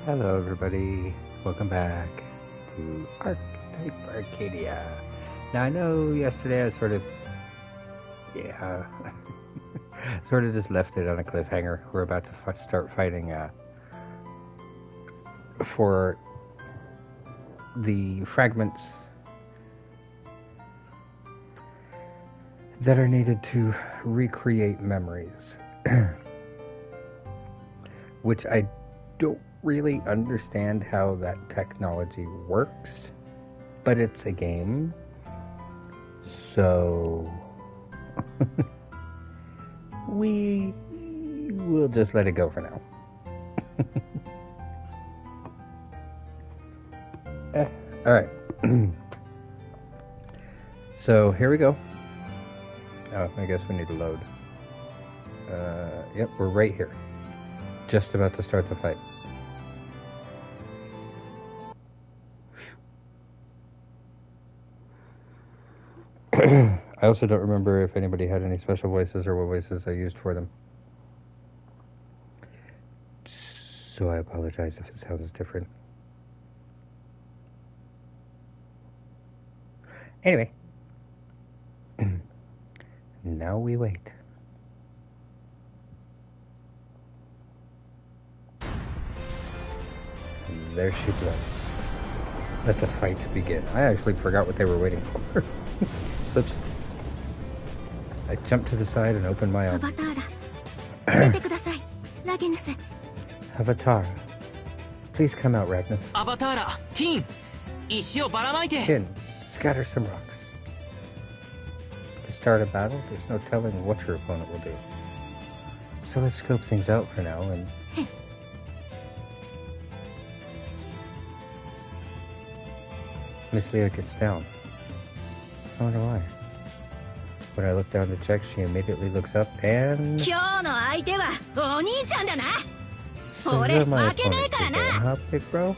Hello everybody, welcome back to Archetype Arcadia. Now I know yesterday I sort of just left it on a cliffhanger. We're about to start fighting for the fragments that are needed to recreate memories. Which I don't really understand how that technology works, but it's a game, so we will just let it go for now. Alright. So here we go. Oh, I guess we need to load. Yep, we're right here. Just about to start the fight. I also don't remember if anybody had any special voices or what voices I used for them. So I apologize if it sounds different. Anyway. Now we wait. There she blows. Let the fight begin. I actually forgot what they were waiting for. Oops. I jumped to the side and opened my arms. Avatar. Please come out, Ragnus. Avatar, Tin! Tin, scatter some rocks. To start a battle, there's no telling what your opponent will do. So let's scope things out for now and... Miss Leah gets down. I wonder why. When I look down to check, she immediately looks up and... So you're my opponent today, huh, big bro?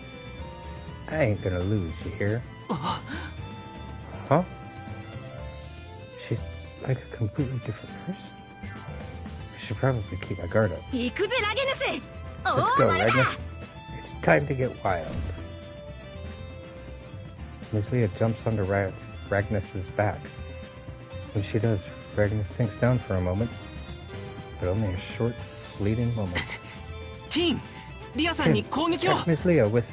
I ain't gonna lose, you hear? Huh? She's like a completely different person. I should probably keep my guard up. Let's go, Ragnus. It's time to get wild. Miss Leah jumps onto Ragnus's back. When she does, Ragnus sinks down for a moment, but only a short, fleeting moment. Tin! Lia-san ni kōgeki wo! Miss Leah with...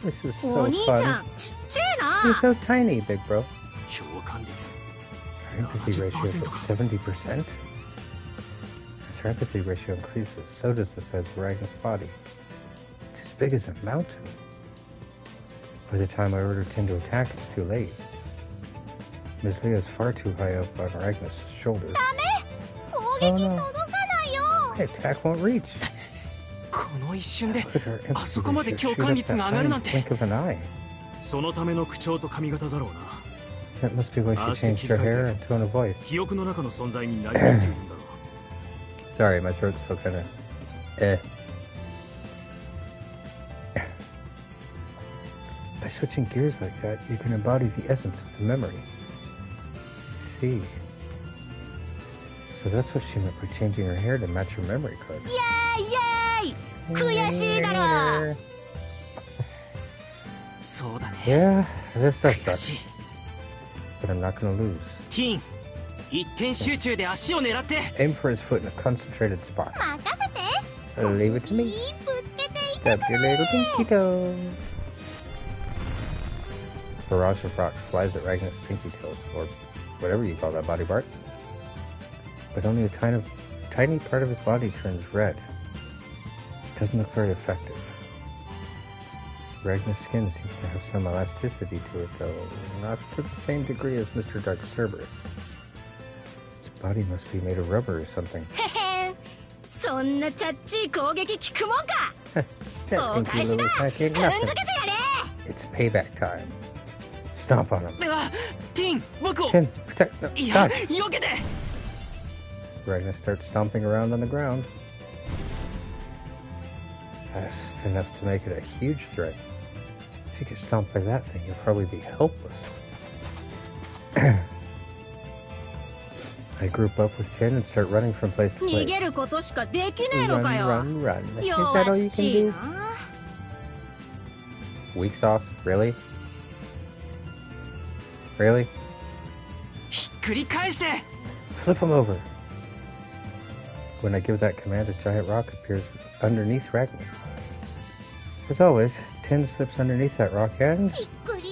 This is so fun. You're so tiny, big bro. Her empathy ratio is at 70%. As her empathy ratio increases, so does the size of Ragnus' body. It's as big as a mountain. By the time I order Tin to attack, it's too late. Miss Leah is far too high up on Ragnus' shoulders. Oh no. My attack won't reach. Put her empathy ratio shoot up that blink of an eye. That must be why she changed her hair and tone of voice. Sorry, my throat's still kinda... By switching gears like that, you can embody the essence of the memory. I see. So that's what she meant by changing her hair to match her memory card. Yay! Yay! Yeah, this does suck. But I'm not gonna lose. Tin! Aim for his foot in a concentrated spot. Leave it to me. Step your little pinky toe. Barrage of rocks flies at Ragnus' pinky toes, or whatever you call that body part. But only a tiny part of his body turns red. It doesn't look very effective. Ragnus' skin seems to have some elasticity to it, though not to the same degree as Mr. Dark Cerberus. His body must be made of rubber or something. That pinky little attack ain't nothing. It's payback time. Stomp on him. Tin! Tin, protect... No, dodge! Ragnus starts stomping around on the ground. Fast enough to make it a huge threat. If you get stomped by that thing, you'll probably be helpless. I group up with Tin and start running from place to 逃 place. げることしかできねえのか Run, よ run, run. Is that 弱 all っ you ち can い do? な Weeks off? Really? Really? ひっくり返して Flip him over. When I give that command, a giant rock appears underneath Ragnus. As always, Tin slips underneath that rock and びっくり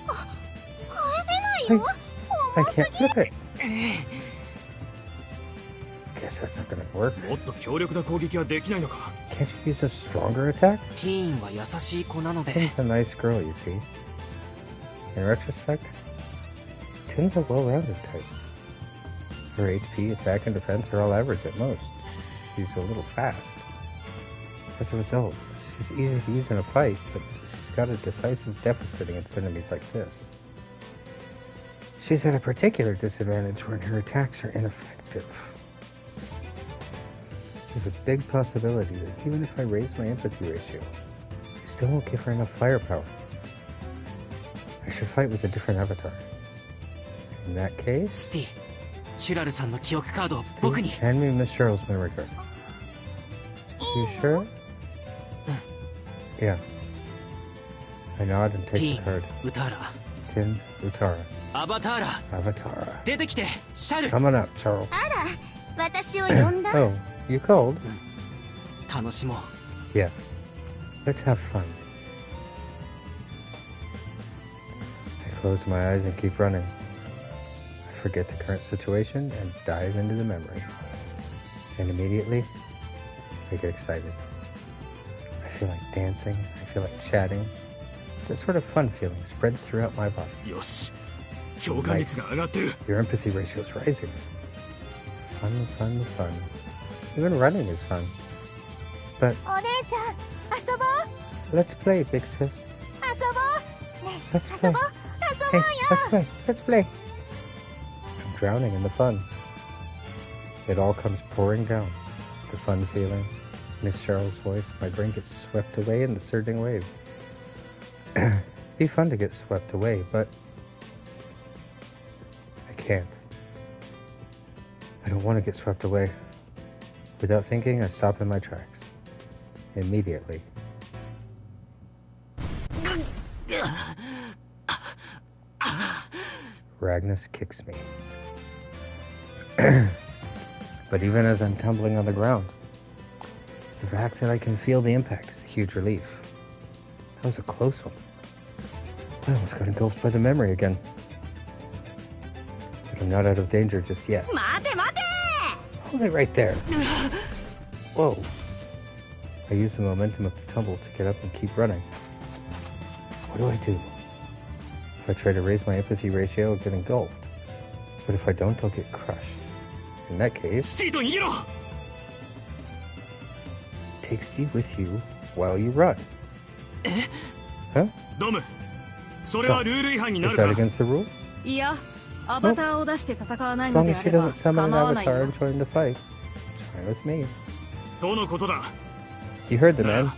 あ返せないよ I 重す can't flip it. Guess that's not gonna work. もっと強力な攻撃はできないのか Can't you use a stronger attack? ティーンは優しい子なので Tin's a nice girl, you see. In retrospect, Tin's a well-rounded type. Her HP, attack, and defense are all average at most. She's a little fast. As a result, she's easy to use in a fight, but she's got a decisive deficit against enemies like this. She's at a particular disadvantage when her attacks are ineffective. There's a big possibility that even if I raise my empathy ratio, I still won't give her enough firepower. I should fight with a different avatar. In that case, スティチュラルさんの記憶カードを僕に hand me Miss Cheryl's memory card. You sure? Yeah. I nod and テ take ィ the card. ーンウターラ Tin, Utara, アバターラ Avatara. 出てきてシャル Come on up, Charles. あら私を呼んだ Oh, you called? 楽しもう Yeah. Let's have fun. I close my eyes and keep running. I forget the current situation and dive into the memory. And immediately, I get excited. I feel like dancing. I feel like chatting. This sort of fun feeling spreads throughout my body. よし共感率が上がってる Your empathy ratio is rising. Fun, fun, fun. Even running is fun. But お姉ちゃん遊ぼう let's play, big sis. 遊ぼうね Let's 遊 play. ぼう Hey, 遊ぼうよ let's play. Let's play. I'm drowning in the fun. It all comes pouring down. The fun feeling, Miss Cheryl's voice. My brain gets swept away in the surging waves. It'd be fun to get swept away, but I can't. I don't want to get swept away. Without thinking, I stop in my tracks. Immediately. Ragnus kicks me. But even as I'm tumbling on the ground, the fact that I can feel the impact is a huge relief. That was a close one. I almost got engulfed by the memory again. But I'm not out of danger just yet. 待て待て Hold it right there. Whoa. I use the momentum of the tumble to get up and keep running. What do I do? If I try to raise my empathy ratio, I'll get engulfed. But if I don't, I'll get crushed. In that case, スティート逃げろ take Steve with you while you run. Huh? ドムそれはルール違反にな Is る that か against the rule? いやアバターを出して戦わない As の long で as あ she れば doesn't summon an 構わない avatar よ and join the fight, it's fine with me. とのことだ You heard the な man. あ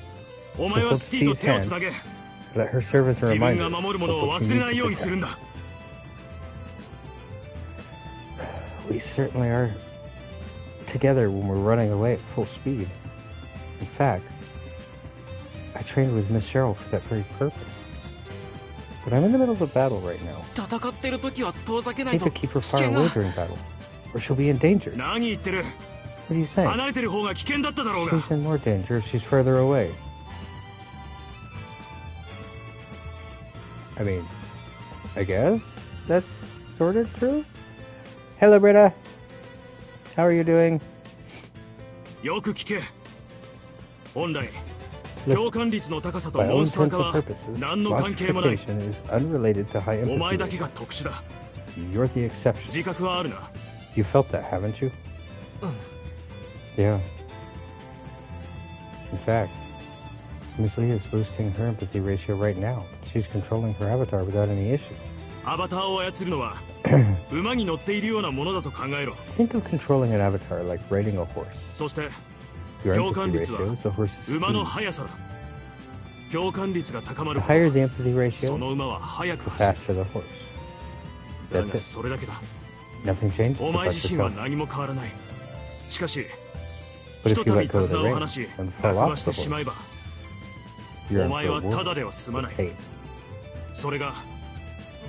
お前はスティーと手をつなげ Let her serve as a 自分 reminder が of 守るものを what 忘 you れない need よう to にするん protect. だ We certainly are together when we're running away at full speed. In fact, I trained with Miss Cheryl for that very purpose. But I'm in the middle of a battle right now. 戦ってる時は遠ざけな I い need と to keep her 危 far 険 away が during battle, or she'll be in danger. 何言ってる What are you saying? 離れてる方が危険だっただろうが She's in more danger if she's further away. I mean, I guess that's sort of true. Hello, Britta. How are you doing? よく聞け本来 Listen, 共感率の高さと by モ all ンスター intents 化 and は purposes, 何の関係もない monstrification is unrelated to high お前 empathy. だけ ratio. が特殊だ You're the exception. 自覚はあるな You felt that, haven't you? うん Yeah. In fact, Miss Lee is boosting her empathy ratio right now. She's controlling her avatar without any issue. アバターを操るのは馬に乗っているようなものだと考えろ Think of controlling an avatar like riding a horse. そして Your 共感 empathy 率は ratio is the horse's 馬の speed. 速さだ共感率が高ま The るほ higher ど the empathy そ ratio, の馬は速く the 走る faster the horse. だ That's が it. それだけだ Nothing changes お about 前自身は yourself. 何も変わらない。しかし、 But ひと if you たび let go 手 of the 綱を reins 離し、 and 落 fall 馬 off して the しまえ horse, ば、 you're お in 前 for は a ただ world では済まない。 fate. それが、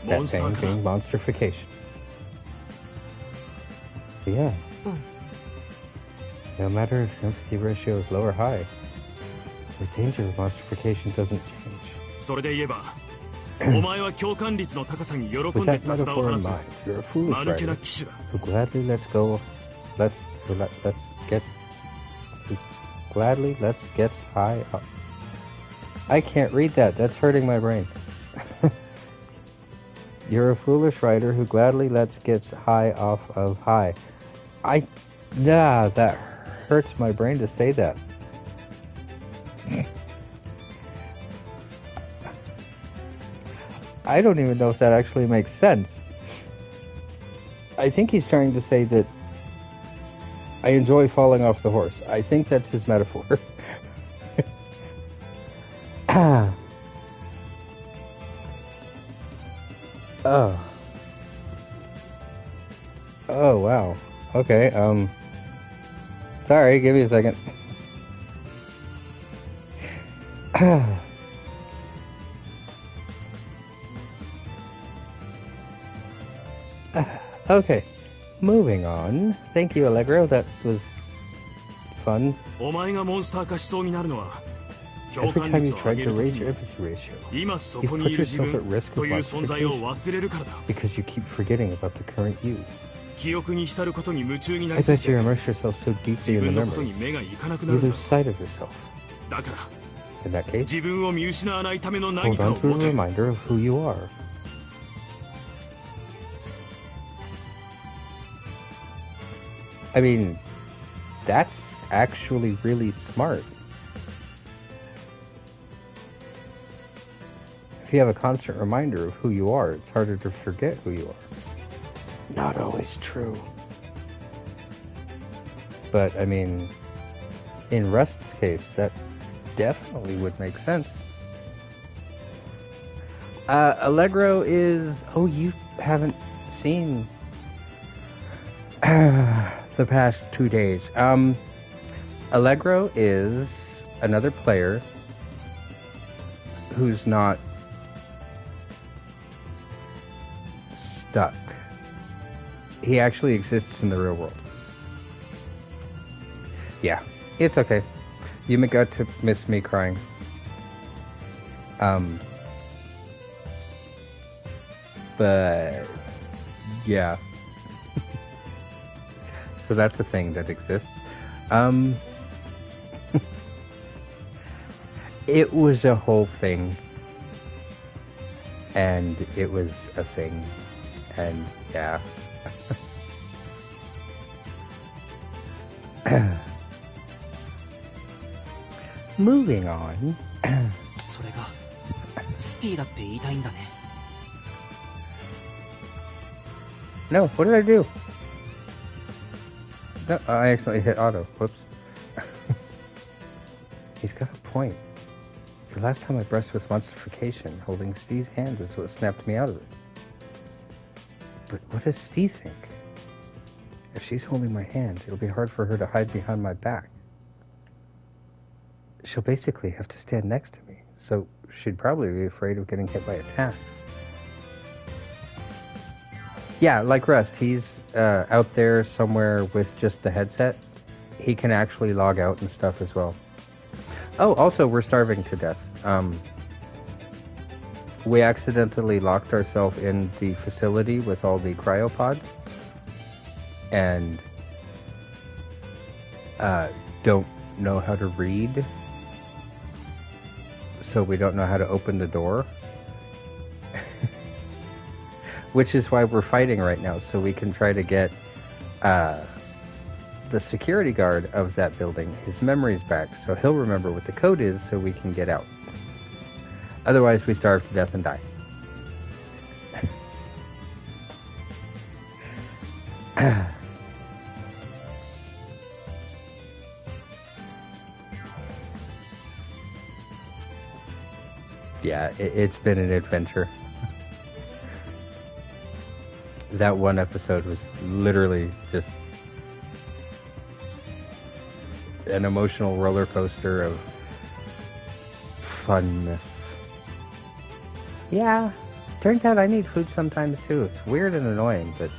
モ That ンスター thing 化だ。 being monstrification. But yeah. No matter if empathy ratio is low or high, the danger of monstrification doesn't change. それで言えば、お前は共感率の高さに喜ん With で that 手綱を metaphor 離 in す mind, you're a foolish 間抜けな writer 騎手だ。 who gladly lets gets high up. I can't read that. That's hurting my brain. You're a foolish writer who gladly lets gets high off of high. That hurts my brain to say that. I don't even know if that actually makes sense. I think he's trying to say that I enjoy falling off the horse. I think that's his metaphor. Oh. Oh, wow. Okay, sorry, give me a second. Okay, moving on. Thank you, Allegro. That was fun. お前がモンスター化しそうになるのは、共 Every 感 time 率 you を try 上げ to るとき raise に your empathy ratio, 今そ you こ put にいる自 yourself 分 at risk と of いう存在を monstrification 忘れるからだ。 because you keep forgetting about the current you. 記憶に浸ることに夢中にな I りすぎ bet you て、 immerse yourself so 自 deeply in 分 the のことに memory, 目がいかなくな you るん lose だ。 sight of yourself. だから、 In that case, 自分を見失わないための何 hold かを on to 持 a て。 reminder of who you are. I mean, that's actually really smart. If you have a constant reminder of who you are, it's harder to forget who you are. Not always true. But, I mean, in Rust's case, that definitely would make sense. Allegro is... Oh, you haven't seen the past 2 days. Allegro is another player who's not stuck. He actually exists in the real world. Yeah, it's okay. You got to miss me crying. But yeah. So that's a thing that exists. It was a whole thing. And it was a thing. And yeah. Moving on. それがスティだって言いたいんだね。 No, what did I do? No, I accidentally hit auto. Whoops. He's got a point. The last time I brushed with monstrification, holding Steve's hand was what snapped me out of it. But what does Steve think? If she's holding my hand, it'll be hard for her to hide behind my back. She'll basically have to stand next to me, so she'd probably be afraid of getting hit by attacks. Yeah, like Rust, he's out there somewhere with just the headset. He can actually log out and stuff as well. Oh, also, we're starving to death. We accidentally locked ourselves in the facility with all the cryopods. And don't know how to read. So we don't know how to open the door. Which is why we're fighting right now, so we can try to get the security guard of that building his memories back, so he'll remember what the code is so we can get out. Otherwise, we starve to death and die. Yeah, it's been an adventure. that one episode was literally just an emotional roller coaster of funness. Yeah, turns out I need food sometimes too. It's weird and annoying, but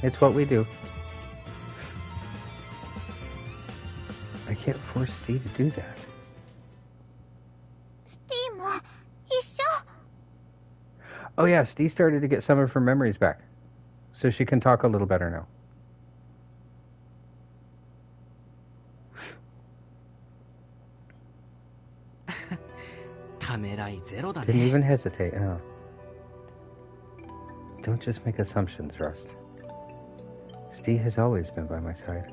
it's what we do. I can't force Steve to do that. スティも一緒。 Oh yeah, Steve started to get some of her memories back. So she can talk a little better now. Didn't even hesitate, huh? Don't just make assumptions, Rust. Steve has always been by my side.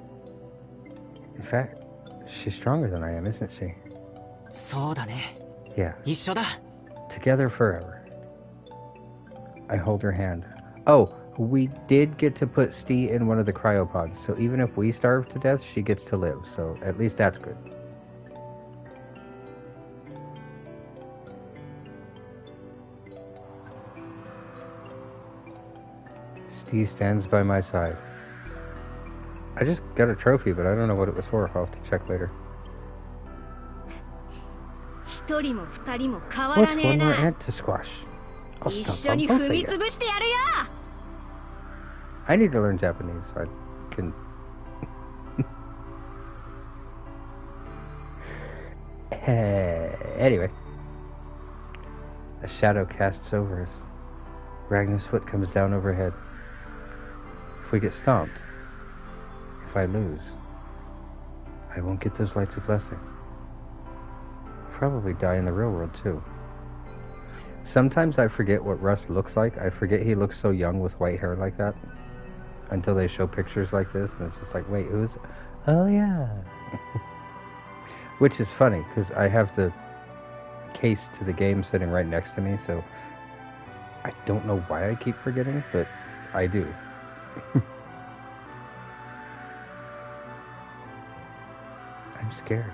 In fact, she's stronger than I am, isn't she? そうだね。 Yeah. 一緒だ。 Together forever. I hold her hand. Oh, we did get to put Steve in one of the cryopods, so even if we starve to death, she gets to live, so at least that's good. Steve stands by my side. I just got a trophy, but I don't know what it was for. I'll have to check later. 一人も二人も変わ What's らねえ one more な。 ant to squash? I'll 一 stomp 緒 on に both 踏 of み you. つぶしてやるよ。 I need to learn Japanese so I can... Anyway. A shadow casts over us. Ragnar's foot comes down overhead. If we get stomped, if I lose, I won't get those lights of blessing. Probably die in the real world too. Sometimes I forget what Russ looks like. I forget he looks so young with white hair like that. Until they show pictures like this, and it's just like, wait, who's... Oh, yeah. Which is funny, because I have the case to the game sitting right next to me, so I don't know why I keep forgetting, but I do. I'm scared.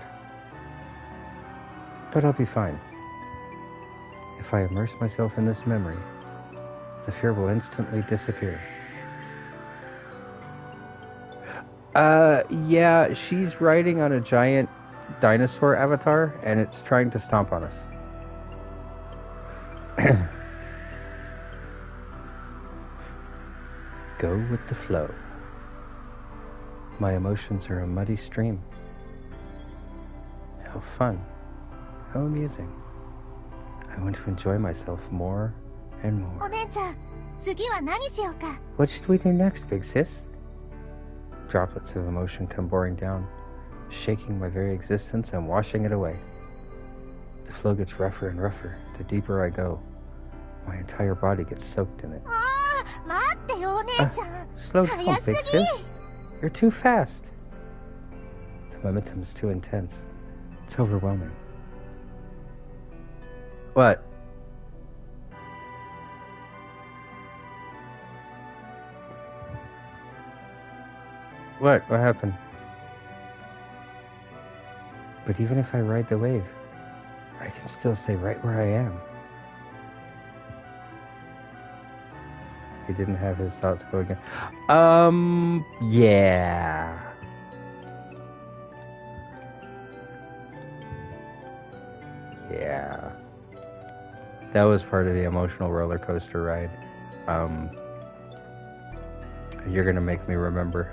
But I'll be fine. If I immerse myself in this memory, the fear will instantly disappear. Yeah, she's riding on a giant dinosaur avatar, and it's trying to stomp on us. Go with the flow. My emotions are a muddy stream. How fun. How amusing. I want to enjoy myself more and more. お姉ちゃん、次は何しようか。 What should we do next, big sis? Droplets of emotion come pouring down, shaking my very existence and washing it away. The flow gets rougher and rougher the deeper I go. My entire body gets soaked in it. ああ、待ってよお姉ちゃん。 Slow 早 down, す big ぎ。 sis. You're too fast. The momentum is too intense. It's overwhelming. What? What? What happened? But even if I ride the wave, I can still stay right where I am. He didn't have his thoughts go again. Yeah. Yeah. That was part of the emotional roller coaster ride. You're gonna make me remember.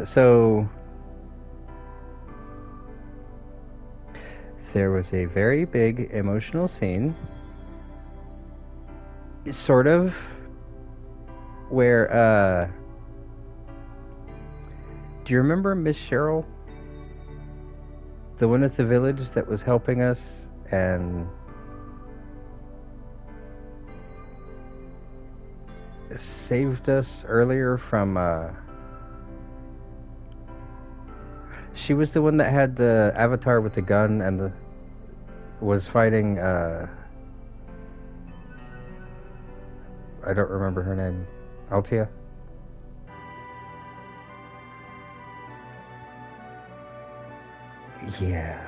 So there was a very big emotional scene, sort of, where do you remember Miss Cheryl? The one at the village that was helping us and saved us earlier from she was the one that had the avatar with the gun and was fighting I don't remember her name. Altia? Yeah.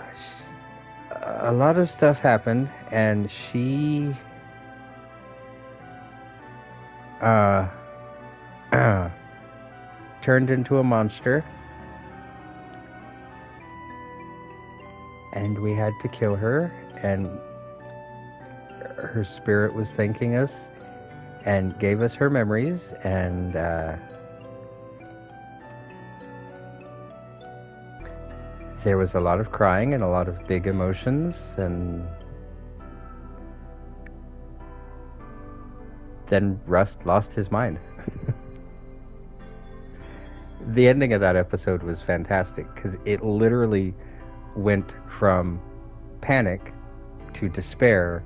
a lot of stuff happened, and she turned into a monster, and we had to kill her, and her spirit was thanking us and gave us her memories, and there was a lot of crying and a lot of big emotions, and then Rust lost his mind. The ending of that episode was fantastic because it literally went from panic to despair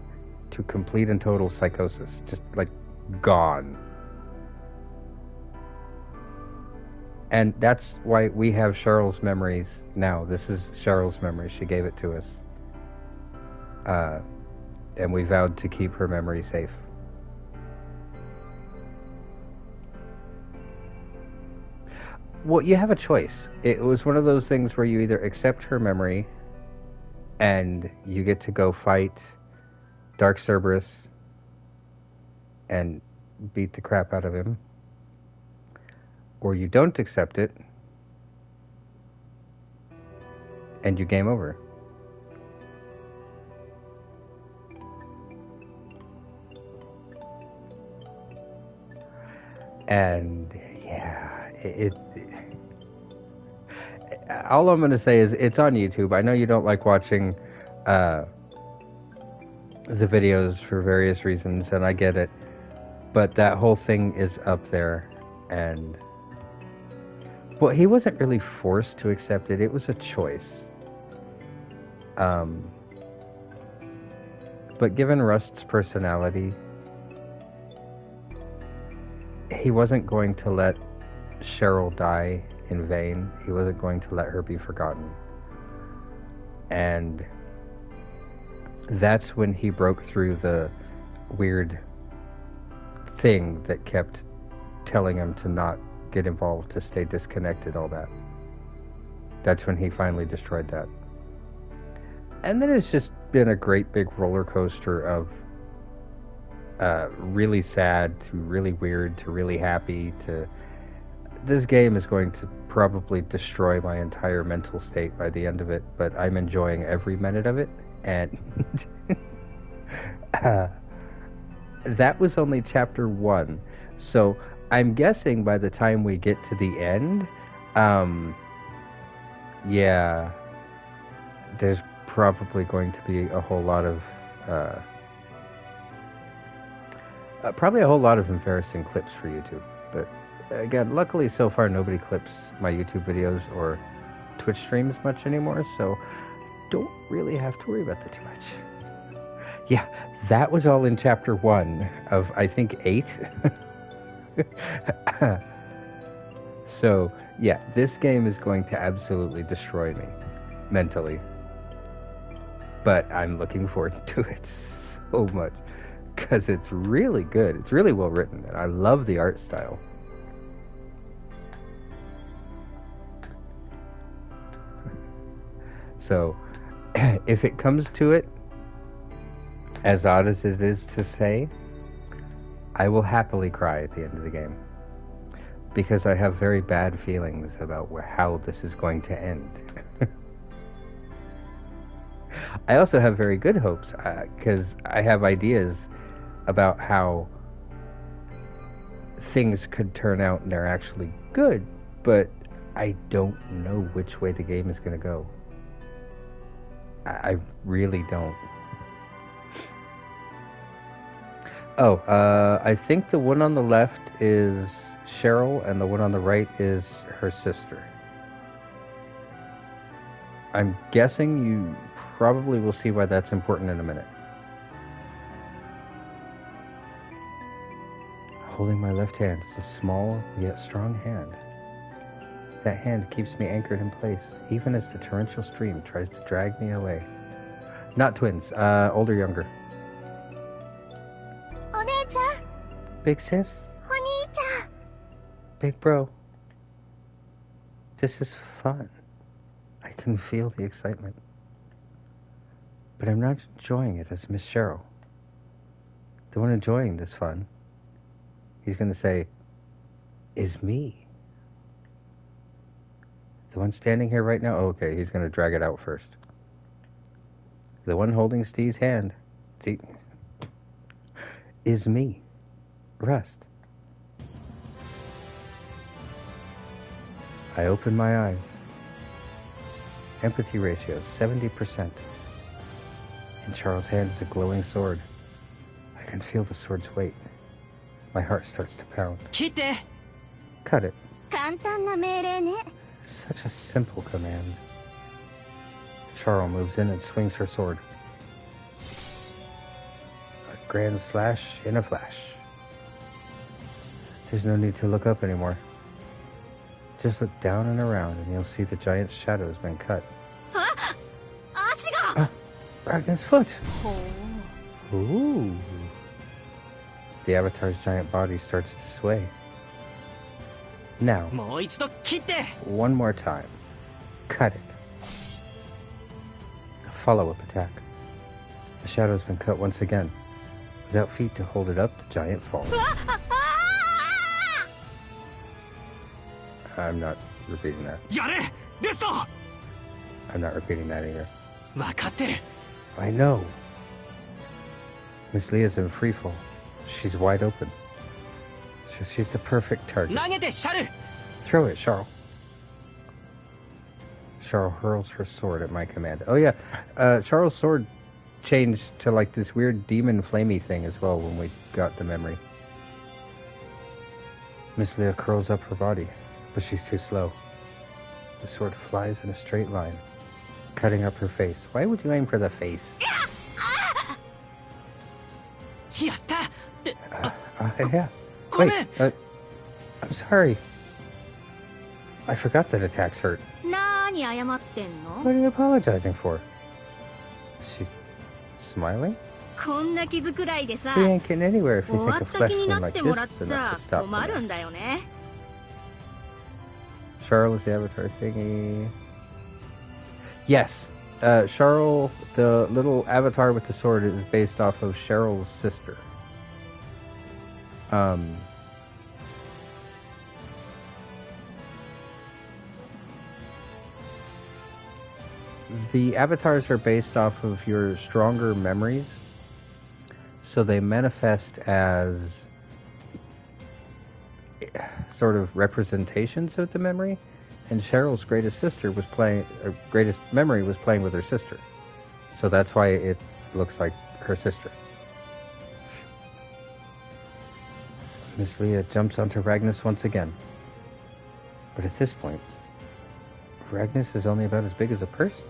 to complete and total psychosis. Just like gone. And that's why we have Cheryl's memories now. This is Cheryl's memory. She gave it to us. And we vowed to keep her memory safe. Well, you have a choice. It was one of those things where you either accept her memory and you get to go fight Dark Cerberus and beat the crap out of him, or you don't accept it and you game over. And yeah, all I'm going to say is it's on YouTube. I know you don't like watching the videos for various reasons, and I get it. But that whole thing is up there, and well, he wasn't really forced to accept it. It was a choice. But given Rust's personality, he wasn't going to let Cheryl die in vain. He wasn't going to let her be forgotten. And that's when he broke through the weird thing that kept telling him to not get involved, to stay disconnected, all that. That's when he finally destroyed that. And then it's just been a great big roller coaster of really sad to really weird to really happy to... This game is going to probably destroy my entire mental state by the end of it, but I'm enjoying every minute of it, and that was only chapter 1. So I'm guessing by the time we get to the end, yeah, there's probably going to be a whole lot of probably a whole lot of embarrassing clips for YouTube. But again, luckily so far nobody clips my YouTube videos or Twitch streams much anymore, so don't really have to worry about that too much. Yeah, that was all in chapter 1 of, I think, 8. So, yeah, this game is going to absolutely destroy me mentally. But I'm looking forward to it so much because it's really good. It's really well written, and I love the art style. So, if it comes to it, as odd as it is to say, I will happily cry at the end of the game. Because I have very bad feelings about how this is going to end. I also have very good hopes, because I have ideas about how things could turn out and they're actually good, but I don't know which way the game is going to go. I really don't. Oh, I think the one on the left is Cheryl, and the one on the right is her sister. I'm guessing you probably will see why that's important in a minute. Holding my left hand, it's a small yet strong hand. That hand keeps me anchored in place, even as the torrential stream tries to drag me away. Not twins, older, younger. お姉ちゃん、 Big sis, お兄ちゃん。 big bro. This is fun. I can feel the excitement. But I'm not enjoying it as Miss Cheryl. The one enjoying this fun, he's going to say, is me. The one standing here right now, okay, he's going to drag it out first. The one holding Steve's hand, see, is me. Rust. I open my eyes. Empathy ratio, 70%. In Charles' hand is a glowing sword. I can feel the sword's weight. My heart starts to pound. 切って Cut it. 簡単な命令ね。 Such a simple command. Charles moves in and swings her sword. A grand slash in a flash. There's no need to look up anymore. Just look down and around and you'll see the giant's shadow has been cut. あ、足が。 Ragnar's foot! ほう。 Ooh. The Avatar's giant body starts to sway. Now, もう一度切って one more time. Cut it. A follow-up attack. The shadow's been cut once again. Without feet to hold it up, the giant falls. あ、あ I'm not repeating that. やれベスト I'm not repeating that either. 分かってる I know. Miss Leah's in free fall. She's wide open. She's the perfect target. 投げてシャル Throw it, Charles. Charles hurls her sword at my command. Oh yeah, Charles' sword changed to like this weird demon flamey thing as well when we got the memory. Miss Leah curls up her body, but she's too slow. The sword flies in a straight line, cutting up her face. Why would you aim for the face? やったで Yeah. Come Wait, I'm sorry. I forgot that attacks hurt. なーに謝ってんの？ What are you apologizing for? She's smiling? こんな傷くらいでさ、 We ain't getting anywhere if you 終わ think っ a た flesh 気に wound なっ like て this もらっ is ちゃ enough to stop 困る them. んだよね。 Charles is the avatar thingy. Yes, Charles, the little avatar with the sword, is based off of Cheryl's sister. The avatars are based off of your stronger memories, so they manifest as sort of representations of the memory. And Cheryl's greatest memory was playing with her sister, so that's why it looks like her sister. Miss Leah jumps onto Ragnus once again, but at this point, Ragnus is only about as big as a person.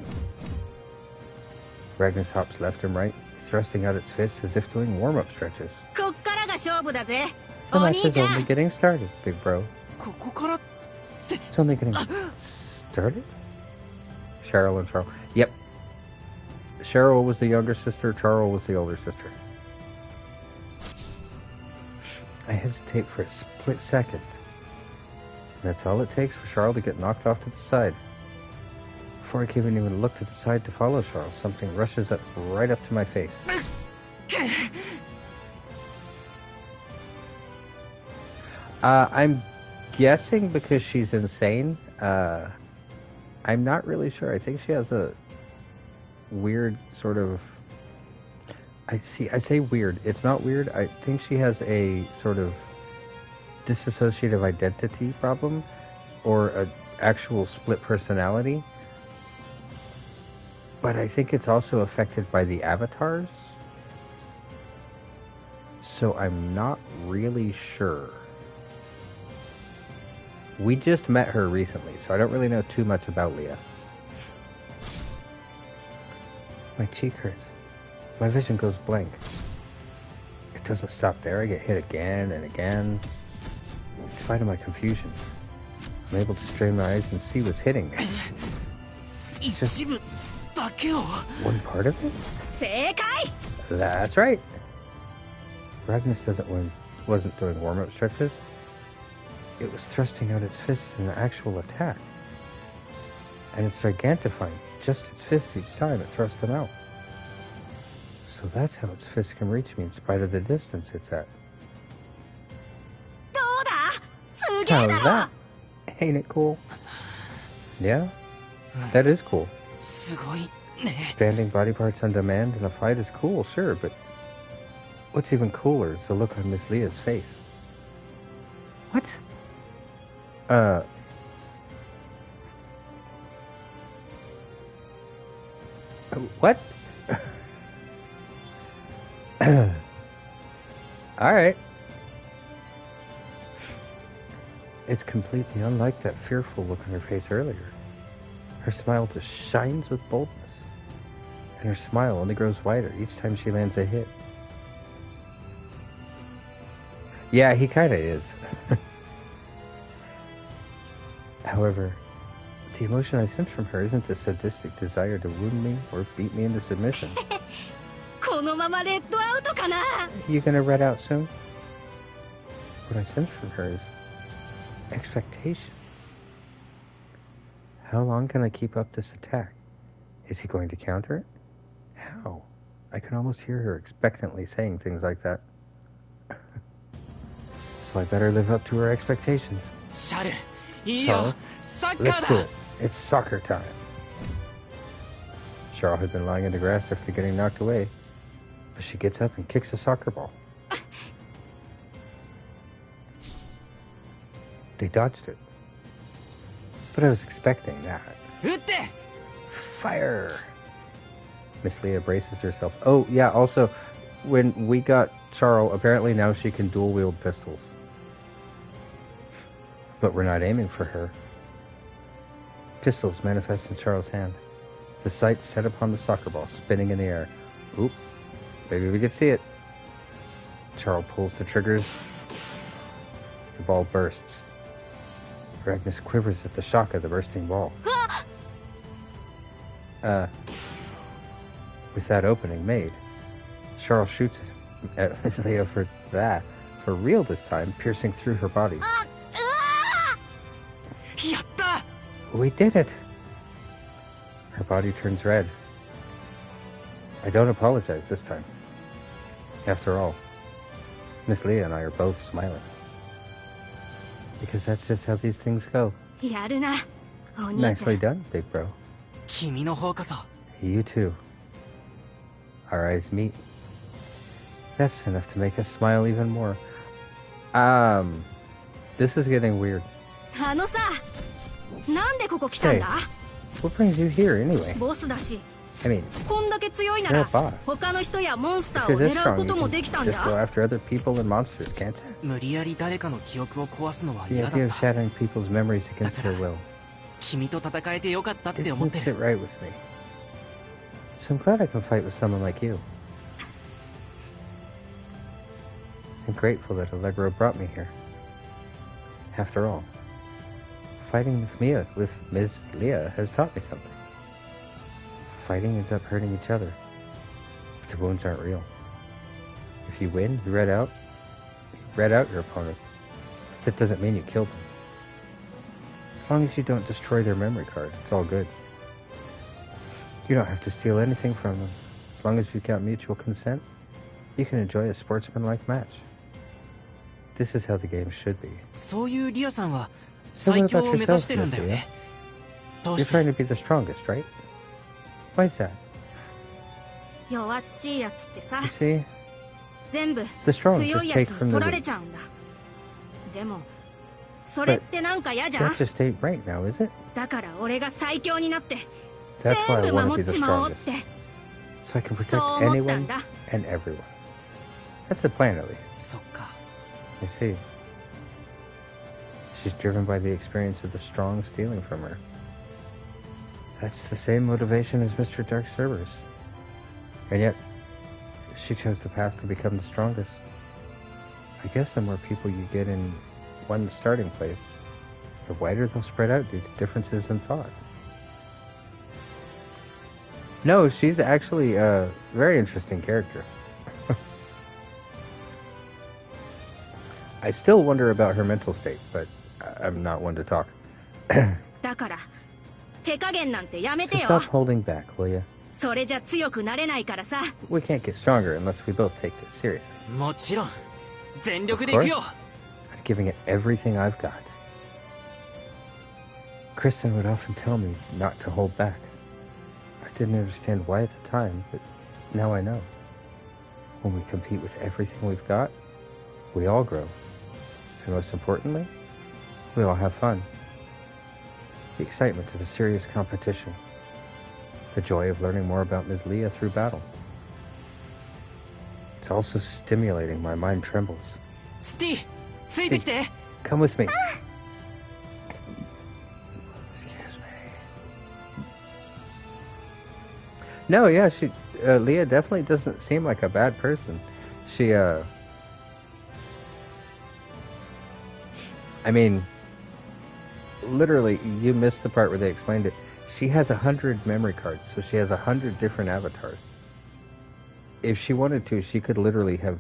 Ragnus hops left and right, thrusting out its fists as if doing warm-up stretches. こっからが勝負だぜ。 The お match 兄 is ちゃ only ん。 getting started, big bro. ここから It's only getting started? Cheryl and Charles. Yep. Cheryl was the younger sister, Charles was the older sister. I hesitate for a split second. That's all it takes for Charles to get knocked off to the side. Before I can even look to the side to follow Charles, something rushes up right up to my face. I'm guessing because she's insane. I'm not really sure. I think she has a weird sort of... I say weird. It's not weird. I think she has a sort of dissociative identity problem or an actual split personality. But I think it's also affected by the avatars. So I'm not really sure. We just met her recently, so I don't really know too much about Leah. My cheek hurts. My vision goes blank. It doesn't stop there. I get hit again and again. In spite of my confusion, I'm able to strain my eyes and see what's hitting me. 一部だけを One part of it? 正解。 That's right. Ragnus wasn't doing warm-up stretches. It was thrusting out its fists in an actual attack. And it's gigantifying just its fists each time it thrusts them out. So that's how its fist can reach me in spite of the distance it's at. どうだすげえ How's だろ that? Ain't it cool? Yeah? That is cool. すごいね。 Expanding body parts on demand in a fight is cool, sure, but what's even cooler is the look on Miss Leah's face. What? What? Alright. It's completely unlike that fearful look on her face earlier. Her smile just shines with boldness. And her smile only grows wider each time she lands a hit. Yeah, he kinda is. However, the emotion I sense from her isn't a sadistic desire to wound me or beat me into submission. このままレッドアウトかな You gonna red out soon? What I sense from her is expectation. How long can I keep up this attack? Is he going to counter it? How? I can almost hear her expectantly saying things like that. So I better live up to her expectations. シャル、いいよ、 So, サッカ let's ー do だ it. It's soccer time. Cheryl had been lying in the grass after getting knocked away, but she gets up and kicks a soccer ball. They dodged it. But I was expecting that. 打って Fire! Miss Leah braces herself. Oh, yeah, also, when we got Charles, apparently now she can dual-wield pistols. But we're not aiming for her. Pistols manifest in Charles' hand. The sight set upon the soccer ball, spinning in the air. Oop. Maybe we can see it. Charles pulls the triggers. The ball bursts. Agnes quivers at the shock of the bursting ball. With that opening made, Charles shoots at Miss Leah for real this time, piercing through her body. やった We did it! Her body turns red. I don't apologize this time. After all, Miss Leah and I are both smiling. Because that's just how these things go. やるなお兄ちゃ Nicely ん done, big bro. 君の方こそ You too. Our eyes meet. That's enough to make us smile even more. This is getting weird. あのさなんでここ来たんだ What brings you here anyway? ボスだし I mean, こんだけ強いな you're a ら boss. 他の人やモンスタ If ーを you're this 狙う strong, こ you とも can できたん just go だ after other people and monsters, can't you? 無理やり誰かの記憶を壊すのは The 嫌だ idea っ of た shattering people's memories against their will 君と戦えてよかったって思っ didn't て sit る right with me. So I'm glad I can fight with someone like you. I'm grateful that Allegro brought me here. After all, fighting with Miss Leah has taught me something. Fighting ends up hurting each other, but the wounds aren't real. If you win, you red out your opponent. But that doesn't mean you killed them. As long as you don't destroy their memory card, it's all good. You don't have to steal anything from them. As long as you've got mutual consent, you can enjoy a sportsmanlike match. This is how the game should be. そういうリアさんは So 最 what 強 about を目指 yourself, してるんだよ Miss ねどう You're して trying to be the strongest, right? Why is that? 弱っちいやつってさ You see? 全部 The strong 強 just いや take つ from に the 取られ weak. ちゃうんだでもそれってなんか嫌じゃん That just ain't right now, is it? だから俺が最強になって That's why I 全部 want to 守 be っ the ちまおうっ strongest. て So I can そう protect 思ったん anyone だ and everyone. That's the plan, at least. そっか I see. She's driven by the experience of the strong stealing from her. That's the same motivation as Mr. Dark Cerberus. And yet, she chose the path to become the strongest. I guess the more people you get in one starting place, the wider they'll spread out due to differences in thought. No, she's actually a very interesting character. I still wonder about her mental state, but I'm not one to talk. だから手加減なんてやめて So よ stop holding back, will you? それじゃ強くなれないからさ。 We can't get stronger unless we both take this seriously. もちろん全力でいくよ。 I'm giving it everything I've got. Kristen would often tell me not to hold back. I didn't understand why at the time, but now I know. When we compete with everything we've got, we all grow. And most importantly, we all have fun. The excitement of a serious competition. The joy of learning more about Ms. Leah through battle. It's also stimulating. My mind trembles. スティついてきて。 Come with me. Excuse me. No, yeah, Leah definitely doesn't seem like a bad person. I mean, literally, you missed the part where they explained it. She has 100 memory cards, so she has 100 different avatars. If she wanted to, she could literally have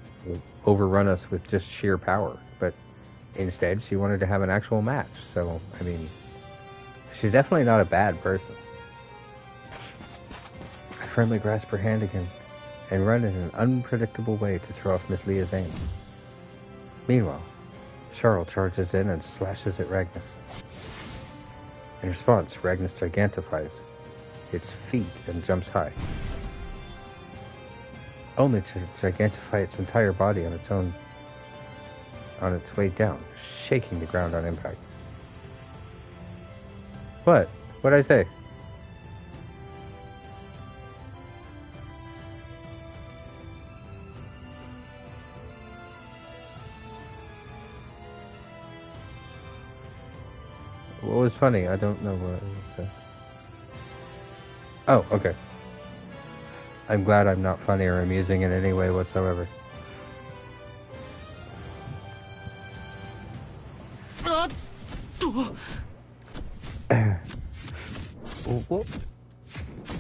overrun us with just sheer power, but instead, she wanted to have an actual match. So, I mean, she's definitely not a bad person. I firmly grasp her hand again and run in an unpredictable way to throw off Miss Leah's aim. Meanwhile, Charles charges in and slashes at Ragnus. In response, Ragnus gigantifies its feet and jumps high, only to gigantify its entire body on its way down, shaking the ground on impact. What? What'd I say? What was funny? I don't know what it was. Oh, okay. I'm glad I'm not funny or amusing in any way whatsoever.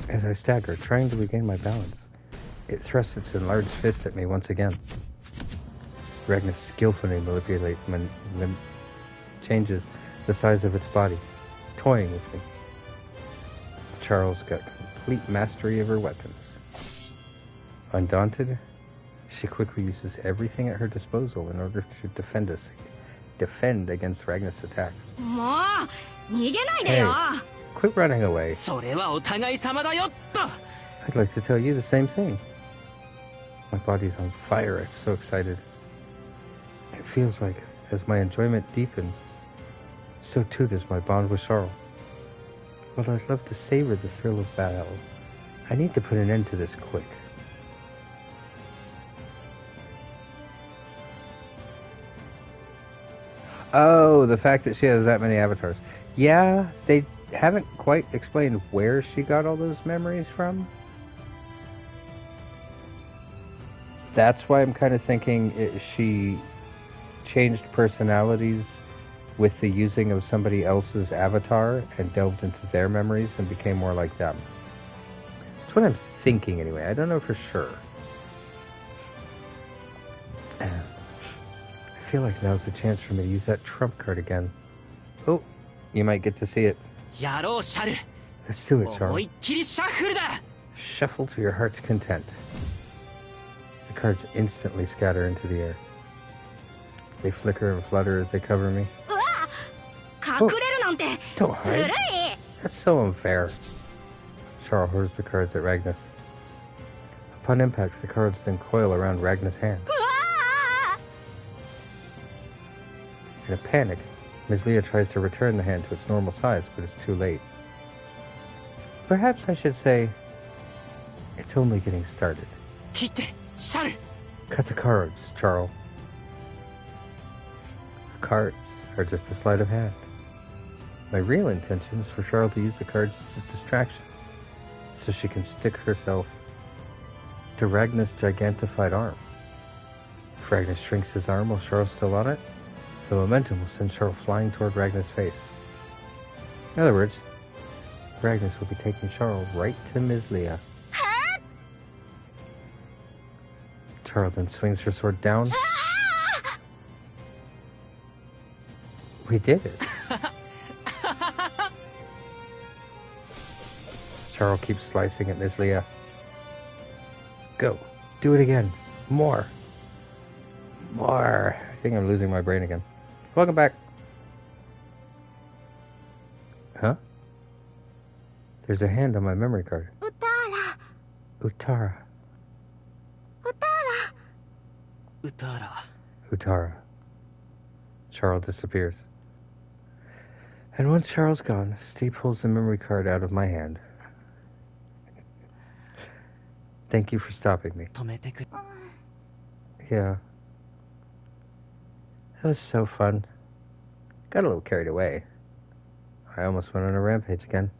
As I stagger, trying to regain my balance, it thrusts its enlarged fist at me once again. Ragnus skillfully changes the size of its body, toying with me. Charles got complete mastery of her weapons. Undaunted, she quickly uses everything at her disposal in order to defend against Ragnus' attacks. もう逃げないでよ。 Quit running away. それはお互い様だよっと。 I'd like to tell you the same thing. My body's on fire. I'm so excited. It feels like as my enjoyment deepens, so too does my bond with Charles. While I'd love to savor the thrill of battle, I need to put an end to this quick. Oh, the fact that she has that many avatars. Yeah, they haven't quite explained where she got all those memories from. That's why I'm kind of thinking she changed personalities with the using of somebody else's avatar and delved into their memories and became more like them. That's what I'm thinking anyway. I don't know for sure. I feel like now's the chance for me to use that trump card again. Oh, you might get to see it. やろうシャル。 Let's do it, 思い Charles. っきりシャッフルだ。 Shuffle to your heart's content. The cards instantly scatter into the air. They flicker and flutter as they cover me. うわ隠れるなんて Don't ずる hide. い。 That's so unfair. Charles hurls the cards at Ragnus. Upon impact, the cards then coil around Ragnus' hand. うわ In a panic, Ms. Leah tries to return the hand to its normal size, but it's too late. Perhaps I should say, it's only getting started. 切ってシャル。 Cut the cards, Charles. The cards are just a sleight of hand. My real intention is for Charles to use the cards as a distraction, so she can stick herself to Ragnus' gigantified arm. If Ragnus shrinks his arm while Charles is still on it, the momentum will send Charles flying toward Ragnus' face. In other words, Ragnus will be taking Charles right to Ms. Leah. Charles then swings her sword down. We did it. Charles keeps slicing at Miss Leah. Go. Do it again. More. More. I think I'm losing my brain again. Welcome back. Huh? There's a hand on my memory card. Utara. Utara. Charles disappears. And once Charles gone, Steve pulls the memory card out of my hand. Thank you for stopping me. Yeah. That was so fun. Got a little carried away. I almost went on a rampage again.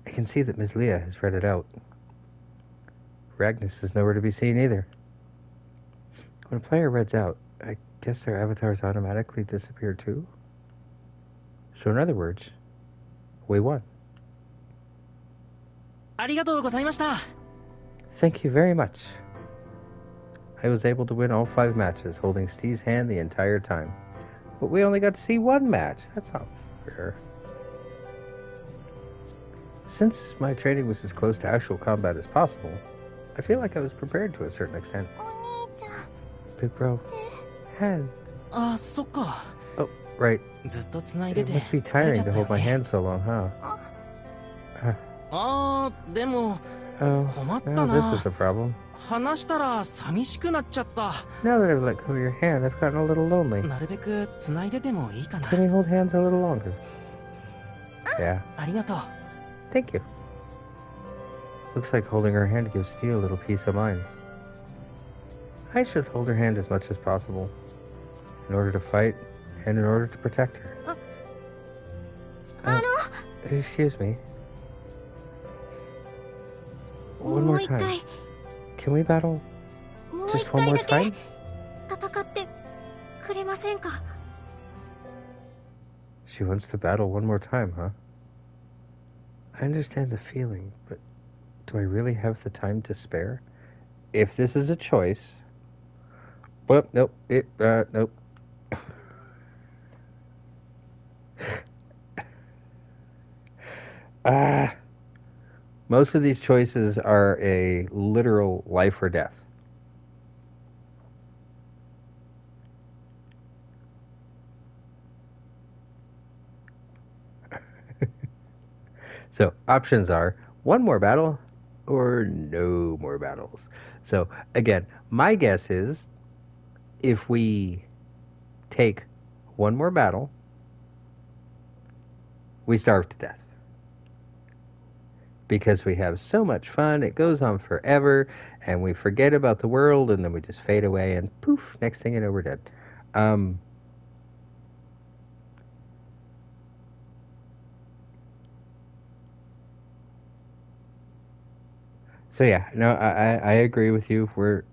I can see that Ms. Leah has read it out. Ragnus is nowhere to be seen either. When a player reads out, I guess their avatars automatically disappear too? So in other words, we won. Thank you very much. I was able to win all 5 matches, holding Steve's hand the entire time. But we only got to see 1 match. That's not fair. Since my training was as close to actual combat as possible, I feel like I was prepared to a certain extent. Big bro. Hand. Oh, right. It must be tiring to hold my hand so long, huh? Oh, now this is a problem. Now that I've let go of your hand, I've gotten a little lonely. Can we hold hands a little longer? Yeah. Thank you. Looks like holding her hand gives Steve a little peace of mind. I should hold her hand as much as possible, in order to fight and in order to protect her. Excuse me. One more time. Can we battle just one more time? She wants to battle one more time, huh? I understand the feeling, but do I really have the time to spare? If this is a choice... Well, nope. Nope. Most of these choices are a literal life or death. So, options are 1 more battle or no more battles. So, again, my guess is if we take 1 more battle, we starve to death. Because we have so much fun, it goes on forever, and we forget about the world, and then we just fade away, and poof, next thing you know, we're dead. So yeah, no, I agree with you. We're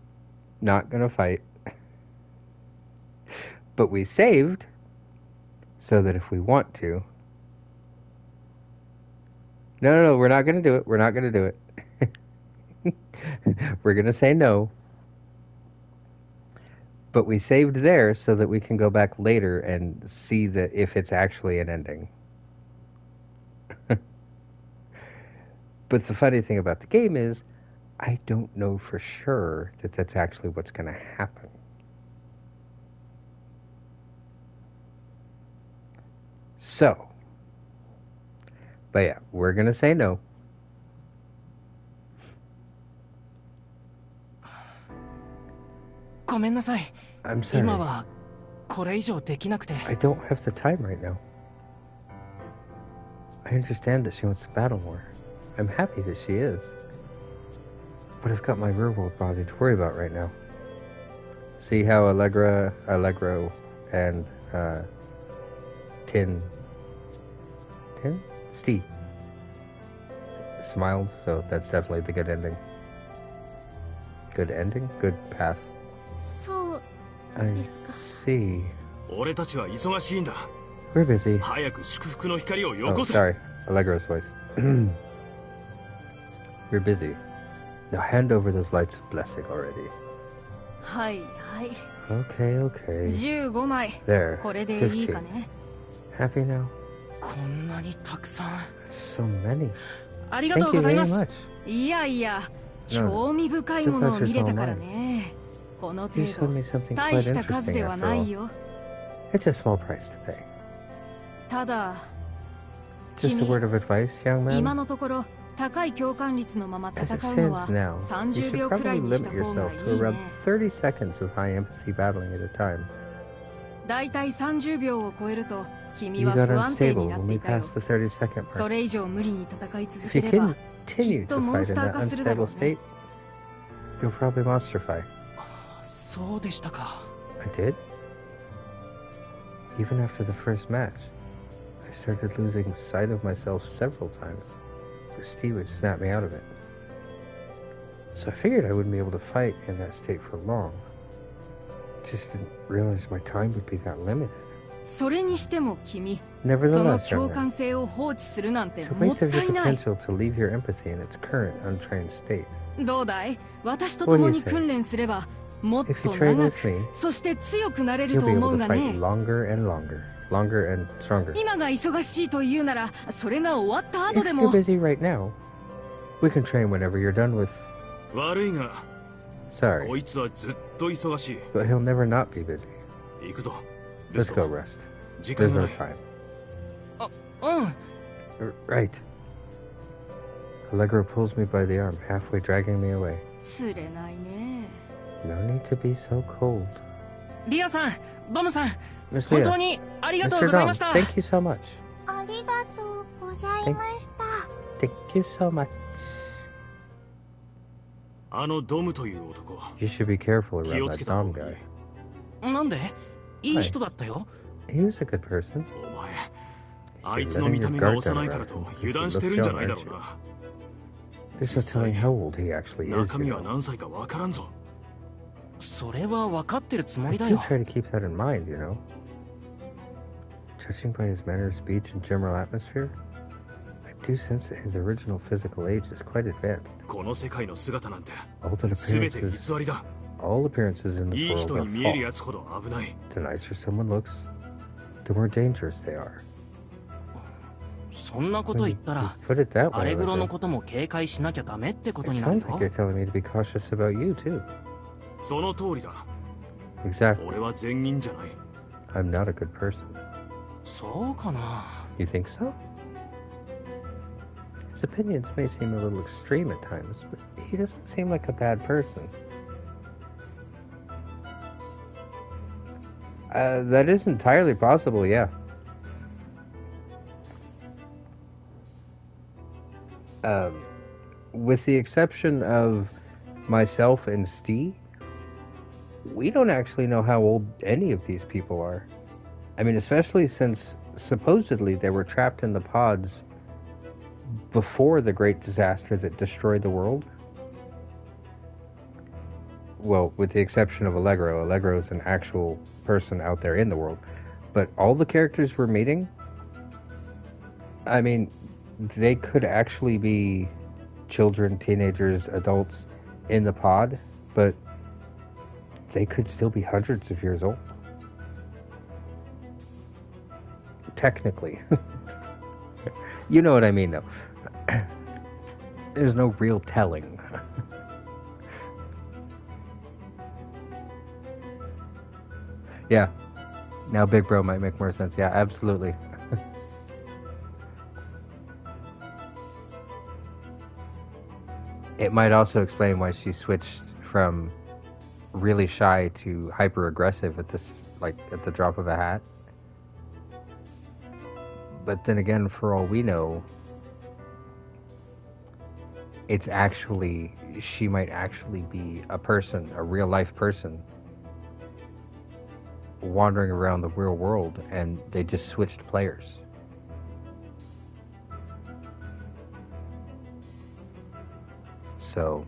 not going to fight. But we saved so that if we want to... No, we're not going to do it. We're not going to do it. We're going to say no. But we saved there so that we can go back later and see that if it's actually an ending. But the funny thing about the game is, I don't know for sure that that's actually what's going to happen. So, but yeah, we're going to say no. I'm sorry. I don't have the time right now. I understand that she wants to battle more. I'm happy that she is. But I've got my real world body to worry about right now. See how Allegro, and Steve smiled, so that's definitely the good ending. Good ending? Good path. I see. We're busy. Oh, sorry. Allegro's voice. We're busy. Now hand over those lights of blessing already. Okay. There. 15. Happy now? So many. ありがとう Thank ご you ざい very ます。 much. いやいや、 No, 興味深いものを見れたからね。この You 程 showed 度 me something 大 quite した数 interesting では after な all. いよ。 It's a small price to pay. ただ Just a 君 word of advice, young 今 man. のところ高い共感率のまま As 戦 it うのは stands now, you 30 should 秒くら probably いにした limit 方が yourself い to い around ね。 30 seconds of high empathy battling at a time. だいたい30秒を超えると君 You は got 不安定 unstable になっ when て we いたよ。 passed the 30-second そ mark. れ以上無理に戦い続 If け you れば continue きっと to モン fight ス in ター that 化するだろ unstable うね。 state, you'll probably monsterify. そうでしたか。 I did? Even after the first match, I started losing sight of myself several times. Steve would snap me out of it. So I figured I wouldn't be able to fight in that state for long. Just didn't realize my time would be that limited. それにしても君、その Nevertheless, 共 young 感 man, 性を放置するなんて it's a もっ waste of た your いない。 potential to leave your empathy in its current untrained state. どうだい？私と共に訓練すればもっ If you と train 長 with く me, そして強くなれる you'll と be 思 able う to が fight ね。 longer and longer and stronger. 今が忙しいと言うならそれが終わった後 If で you're も busy right now, we can train whenever you're done with... 悪いが Sorry, こいつはずっと忙しい。 but he'll never not be busy. 行くぞル Let's ス go ト。 rest. 時間 There's が no ない。 time. うん。 Right. Allegro pulls me by the arm, halfway dragging me away. 釣れないね。 No need to be so cold. リアさん、ドムさん、 Miss 本当 Leah, にありがとう Mr. ござい Dom, ました。 thank you so much. ありがとうございました。 Thank you so much. あのドムという男 You should be careful 気 around をつ that けた方 Dom がい guy. い。なんで？いい人だったよ。He was a good person. お前あいつの見た目が幼いからと油断してるんじゃないだろうな。 There's no telling how old he actually is. 中身 You は know. 何歳かわからんぞ。それは分かってるつも I りだ do よ。 try to keep that in mind, you know. Judging by his manner of speech and general atmosphere, I do sense that his original physical age is quite advanced. この世界の姿なんて All that 全て appearances, 偽りだ。 all appearances in い this い world 人 are に見える false. やつほど危ない。 The nicer someone looks, the more dangerous they are. そんなこと When 言 you ったら、 put it that ア way, レグロ like の that, ことも警戒しなきゃダメってこと it になる sounds よ like。you're telling me to be cautious about you too. その通りだ。 Exactly. 俺は善人じゃない。 I'm not a good person. そうかな。 You think so? His opinions may seem a little extreme at times, but he doesn't seem like a bad person. That is entirely possible, yeah. With the exception of myself and Steve, we don't actually know how old any of these people are. I mean, especially since supposedly they were trapped in the pods before the great disaster that destroyed the world. Well, with the exception of Allegro. Allegro is an actual person out there in the world. But all the characters we're meeting, I mean, they could actually be children, teenagers, adults in the pod, but they could still be hundreds of years old. Technically. You know what I mean, though. There's no real telling. Yeah. Now Big Bro might make more sense. Yeah, absolutely. It might also explain why she switched from really shy to hyper aggressive at this, like, at the drop of a hat. But then again, for all we know, it's actually, she might actually be a person, a real life person, wandering around the real world, and they just switched players. So,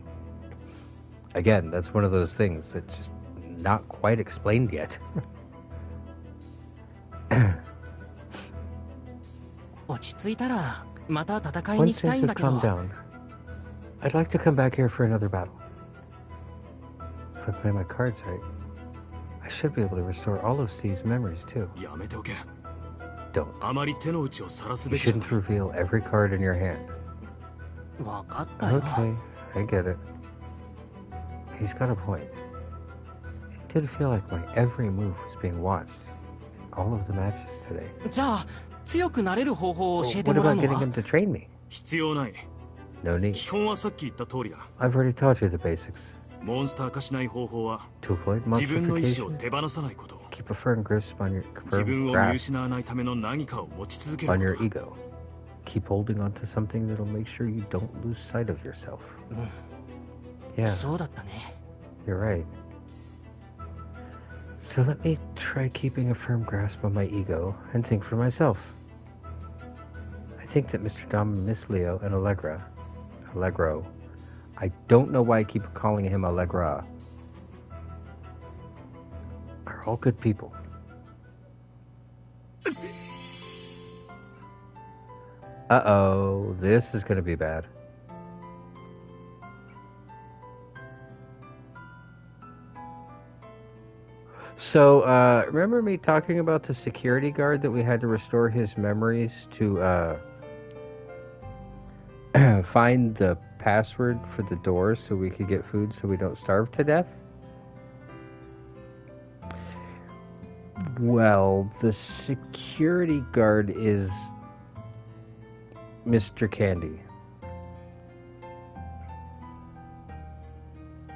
again, that's one of those things that's just not quite explained yet. 落ち着いたらまた戦いに Once 行きたい things ん have だけど。 calmed down, I'd like to come back here for another battle. If I play my cards right, I should be able to restore all of Steve's memories too. やめておけ。 Don't. あまり手の内を晒す You べきじゃない shouldn't reveal every card in your hand. わかったよ。 Okay, I get it. He's got a point. It did feel like my every move was being watched. All of the matches today. じゃあ強くなれる方法を教えて What もらう about の getting は him to train me? 必要ない。 No need. 基本はさっき言った通りだ。 I've already taught you the basics. モンスター化しない方法は To avoid 自分の意志を monstrification, 手放さないこと。 keep a firm grasp on your 自 firm 分を見 grasp 失わないための何かを持ち続ける on こ your とだ。 ego. Keep holding on to something that'll make sure you don't lose sight of yourself. Yeah, そうだったね。 you're right. So let me try keeping a firm grasp on my ego and think for myself. I think that Mr. Dom and Miss Leo and Allegro, I don't know why I keep calling him Allegra, are all good people. Uh-oh, this is going to be bad. So, remember me talking about the security guard that we had to restore his memories to find the password for the doors so we could get food so we don't starve to death? Well, the security guard is Mr. Candy.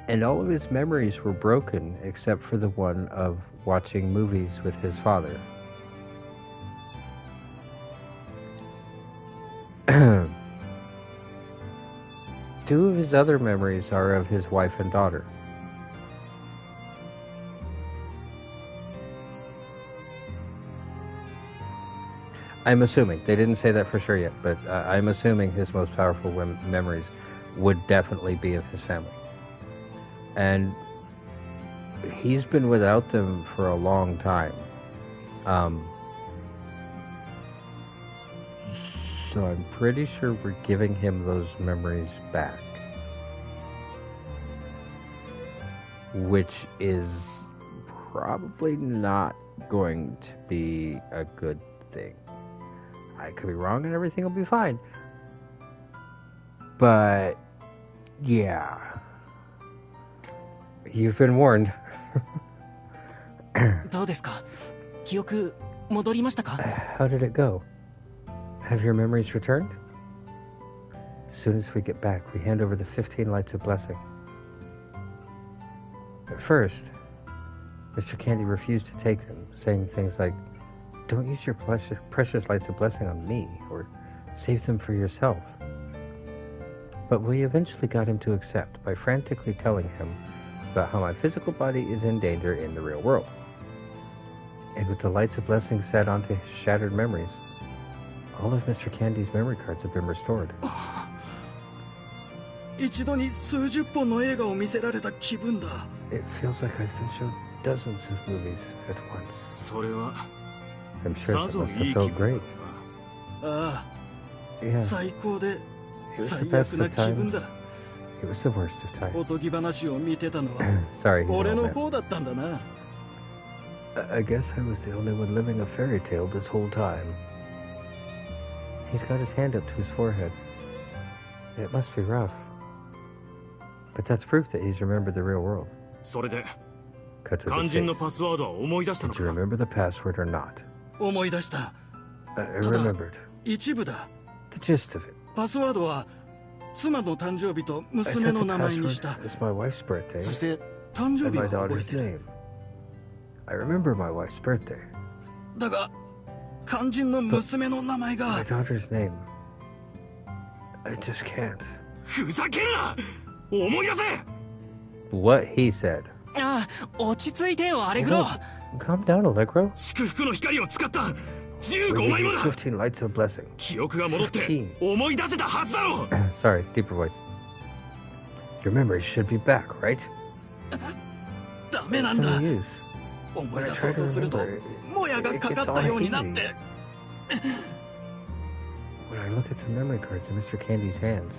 And all of his memories were broken except for the one of watching movies with his father. Two of his other memories are of his wife and daughter. I'm assuming. They didn't say that for sure yet, but I'm assuming his most powerful memories would definitely be of his family. And he's been without them for a long time. So I'm pretty sure we're giving him those memories back. Which is probably not going to be a good thing. I could be wrong and everything will be fine. But, yeah. You've been warned. どうですか？記憶戻りましたか？ How did it go? Have your memories returned? As soon as we get back, we hand over the 15 lights of blessing. At first, Mr. Candy refused to take them, saying things like, "Don't use your precious lights of blessing on me, or save them for yourself." But we eventually got him to accept by frantically telling him about how my physical body is in danger in the real world. And with the lights of blessing set onto his shattered memories, all of Mr. Candy's memory cards have been restored. 一度に数十本の映画を見せられた気分だ。 It feels like I've been shown dozens of movies at once. それは I'm sure さ it ぞ must い have い気 felt 分 great. ああ、 Yeah, 最高で it was the 最 best 悪な of 気分 times. だ。 It was the worst of times. おとぎ話を見てたのは Sorry, he's 俺 an の old man. 方だったんだな。 I guess I was the only one living a fairy tale this whole time. He's got his hand up to his forehead. It must be rough. But that's proof that he's remembered the real world. それで Cut to 肝 the 心の chase. パスワードは思い出したの Did you か？ remember the password or not? 思い出した。 I ただ remembered. 一部だ。 The gist of it. パスワードは妻の誕生日と I 娘 set の the 名前にし password た。 as my wife's birthday そして誕生 and 日 my は覚え daughter's てる。 name. I remember my wife's birthday. だが肝心の娘の名前 My が daughter's name. I just can't. ふざけんな！思い出せ！ What he said. ああ、落ち着いてよアレグロ。 Calm down, Allegro. 祝福の光を使った15 We 枚 gave も you だ！ 15 lights of blessing. 記憶が戻って思い出せたはずだろ！ Sorry, deeper voice. Your memories should be back, right? ダメなん It's だ。 no use. 思い When I 出そう try to とすると remember, もやがかかったようになって。 when I look at the memory cards in Mr. Candy's hands,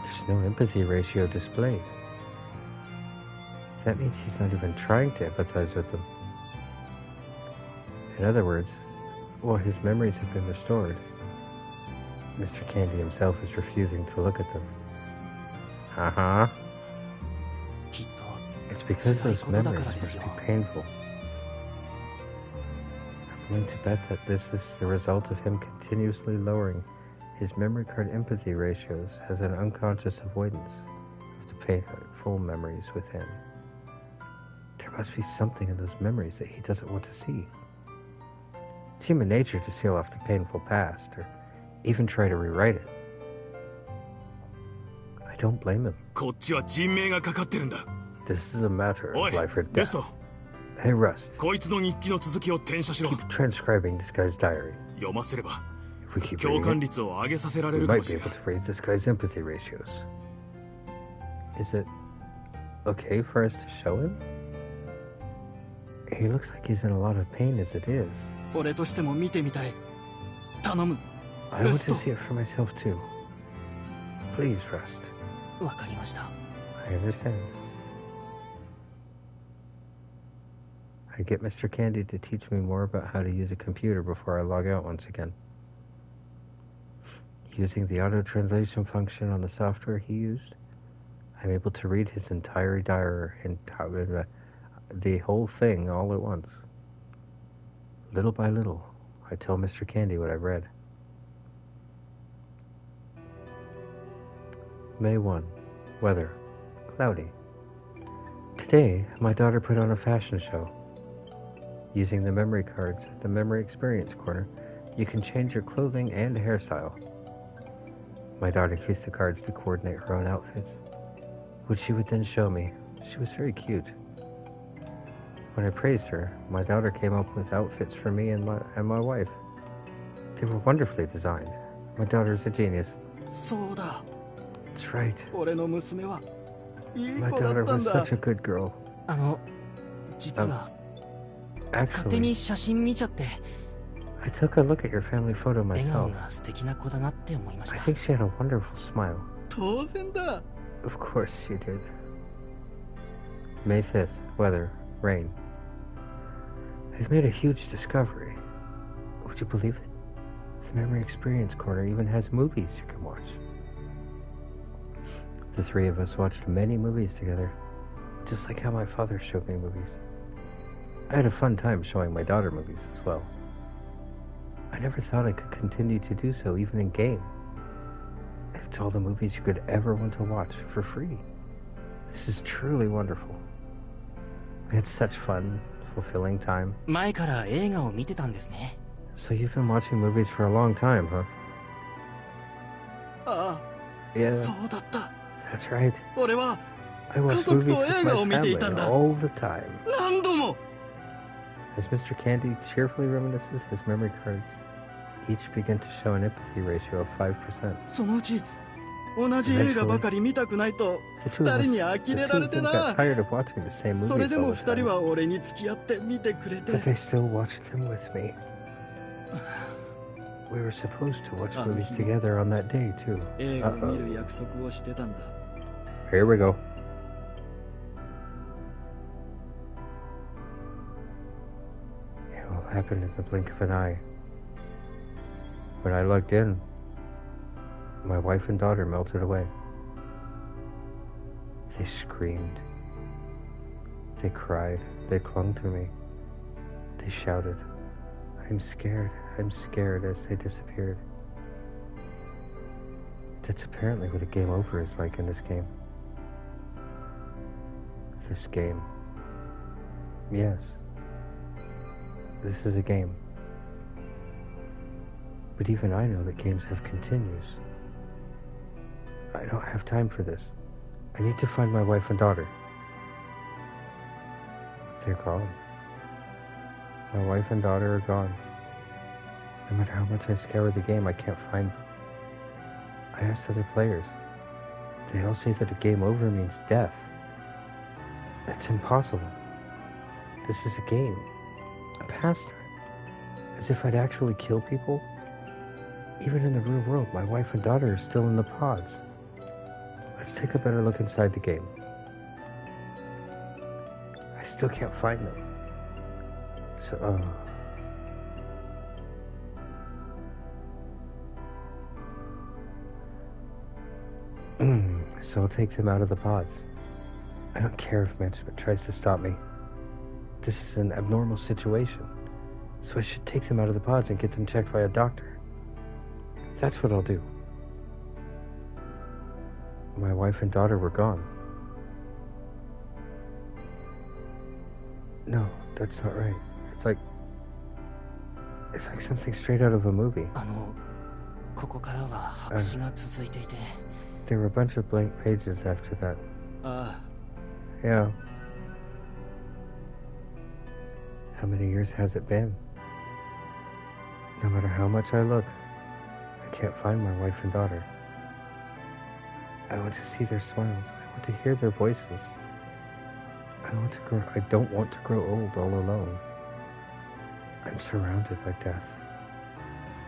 there's no empathy ratio displayed. That means he's not even trying to empathize with them. In other words, while his memories have been restored, Mr. Candy himself is refusing to look at them. Uh-huh. きっと It's because 辛い those ことだ memories からです must よ be painful. I'm willing to bet that this is the result of him continuously lowering his memory card empathy ratios as an unconscious avoidance of the painful memories within. There must be something in those memories that he doesn't want to see. It's human nature to seal off the painful past, or even try to rewrite it. I don't blame him. こっちは人命がかかってるんだ。 This is a matter お of い life or レ death. スト、 Hey, Rust. こいつの日記の続きを転写しろ。 Keep transcribing this guy's diary. 読ませれば If we keep 共感 reading 率を上げさせら it, れ we るかも might し be れな able い。 to raise this guy's empathy ratios. Is it okay for us to show him? He looks like he's in a lot of pain as it is. 俺としても見てみたい。頼む。 I want to Rust. see it for myself too. Please, Rust. わかりました。 I understand. I get Mr. Candy to teach me more about how to use a computer before I log out once again. Using the auto-translation function on the software he used, I'm able to read his entire diary and the whole thing all at once. Little by little, I tell Mr. Candy what I've read. May 1. Weather. Cloudy. Today, my daughter put on a fashion show. Using the memory cards at the Memory Experience corner, you can change your clothing and hairstyle. My daughter used the cards to coordinate her own outfits, which she would then show me. She was very cute. When I praised her, my daughter came up with outfits for me and my wife. They were wonderfully designed. My daughter is a genius. そうだ。 That's right. 俺の娘はいい My 子だ daughter ったん was だ such。a good girl. 実は勝手 Actually, に写真見ちゃって I took a look at your family photo 笑顔 myself. が素敵な子だなって思いまし I た。 think she had a wonderful smile. 当然だ。 Of course she did. May 5th. Weather. Rain. I've made a huge discovery. Would you believe it? The Memory Experience Corner even has movies you can watch. The three of us watched many movies together, just like how my father showed me movies. I had a fun time showing my daughter movies as well. I never thought I could continue to do so even in game. It's all the movies you could ever want to watch for free. This is truly wonderful. We had such fun, fulfilling time. 前から映画を見てたんですね。 So you've been watching movies for a long time, huh? ああ、 Yeah, そうだった。 that's right. 俺は I watched 家族 movies と with 映画を my 見てい family たんだ。 all the time. 何度も。 As Mr. Candy cheerfully reminisces, his memory cards each begin to show an empathy ratio of 5%. そのうち同じ映画ばかり見たくないと The two 二 of 人に us, 呆 the れ two ら of れて them な got。tired of watching the same それ movies で all も the 二人 time. は俺に付き合って見てくれ But て。 they still watched them with me. We were supposed to watch movies together on that day, too. 映画を見る約束をしてたんだ。 Here we go. It all happened in the blink of an eye. When I looked in, my wife and daughter melted away. They screamed. They cried. They clung to me. They shouted, I'm scared, as they disappeared. That's apparently what a game over is like in this game. This game. Yes. This is a game. But even I know that games have continues. I don't have time for this. I need to find my wife and daughter. They're gone. My wife and daughter are gone. No matter how much I scour the game, I can't find them. I asked other players. They all say that a game over means death. That's impossible. This is a game. A pastime. As if I'd actually kill people. Even in the real world, my wife and daughter are still in the pods. Let's take a better look inside the game. I still can't find them. So, So I'll take them out of the pods. I don't care if management tries to stop me. This is an abnormal situation, so I should take them out of the pods and get them checked by a doctor. That's what I'll do. My wife and daughter were gone. No, that's not right. It's like something straight out of a movie. ここからは白紙が続いていて。There were a bunch of blank pages after that. Yeah. How many years has it been? No matter how much I look, I can't find my wife and daughter. I want to see their smiles. I want to hear their voices. I don't want to grow old all alone. I'm surrounded by death.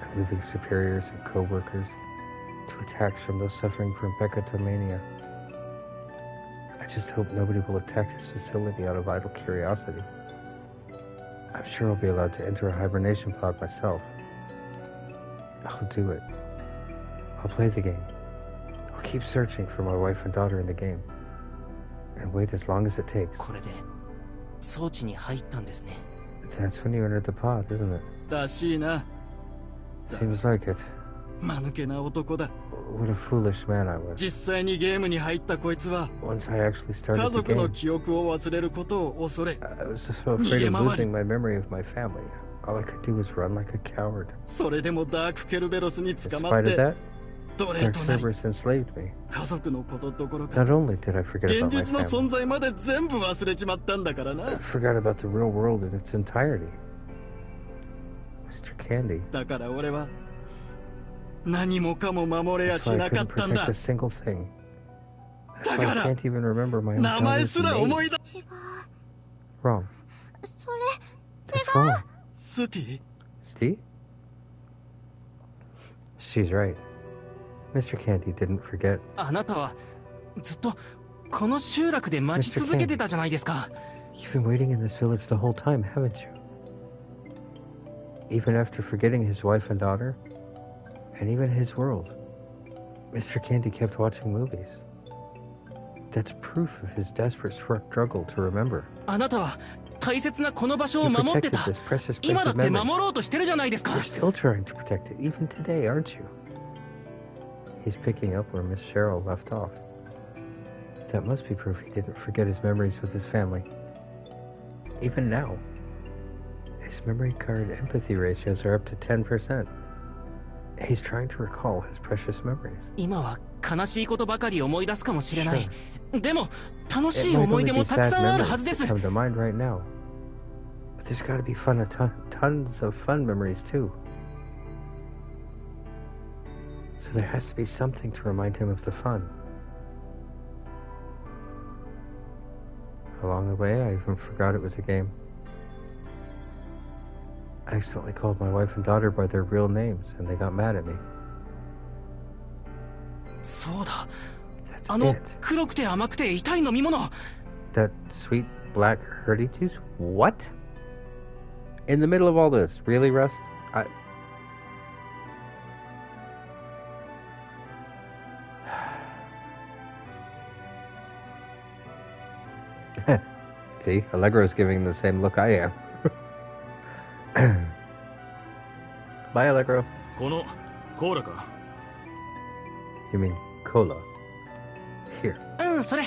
I'm moving superiors and co-workers to attacks from those suffering from becatomania. I just hope nobody will attack this facility out of idle curiosity. I'm sure I'll be allowed to enter a hibernation pod myself. I'll do it. I'll play the game. I'll keep searching for my wife and daughter in the game. And wait as long as it takes. これで装置に入ったんですね。That's when you entered the pod, isn't it? らしいな。 Seems like it. 間抜けな男だ。 What a foolish man I was. 実際にゲームに入ったこいつは Once I actually 家 started the 族の game, 記憶を忘れることを恐れ、 I was so afraid of losing my memory of my family. All I could do was run like a coward. それでもダークケルベロスに In 捕まっ spite of て that, 奴隷 Dark となり、 Cerberus enslaved me. 家族のことどころか Not only did I forget 現 about my 実の family, 存在まで全部忘れちまったんだから I な。 forgot about the real world in its entirety. Mr. Candy. だから俺は何もかも守れや That's し why な I かっ couldn't たん protect だ a。single thing. That's why I だから can't even remember my own 名前 daughter's すら思 name. い出違う。 Wrong. それ What's wrong? スティ Steve? She's right. Mr. Candy didn't forget. あなたはずっとこの集落で待ち続けてたじゃないですか。 You've been waiting in this village the whole time, haven't you? Even after forgetting his wife and daughter, and even his world, Mr. Candy kept watching movies. That's proof of his desperate struggle to remember. あなたは大切なこの場所を You 守って protected た。 this precious place 今だ of って memory. 守ろうとしてるじゃないですか。 You're still trying to protect it, even today, aren't you? He's picking up where Miss Cheryl left off. That must be proof he didn't forget his memories with his family. Even now, his memory card empathy ratios are up to 10%. He's trying to recall his precious memories. 今は悲しいことばかり思い出すかもしれない。でも楽 It しい might 思い only 出 be もたく sad さんある memories はずです that。come to mind right now. But there's got to be tons of fun memories too. So there has to be something to remind him of the fun. Along the way, I even forgot it was a game. I accidentally called my wife and daughter by their real names, and they got mad at me. そうだ。 That's あの it. 黒くて甘くて痛い飲み物。 That sweet black hurdy juice? What? In the middle of all this? Really, Russ? See, Allegro's giving the same look I am. Bye, Allegro. このコーラか。 You mean cola? Here. うんそれ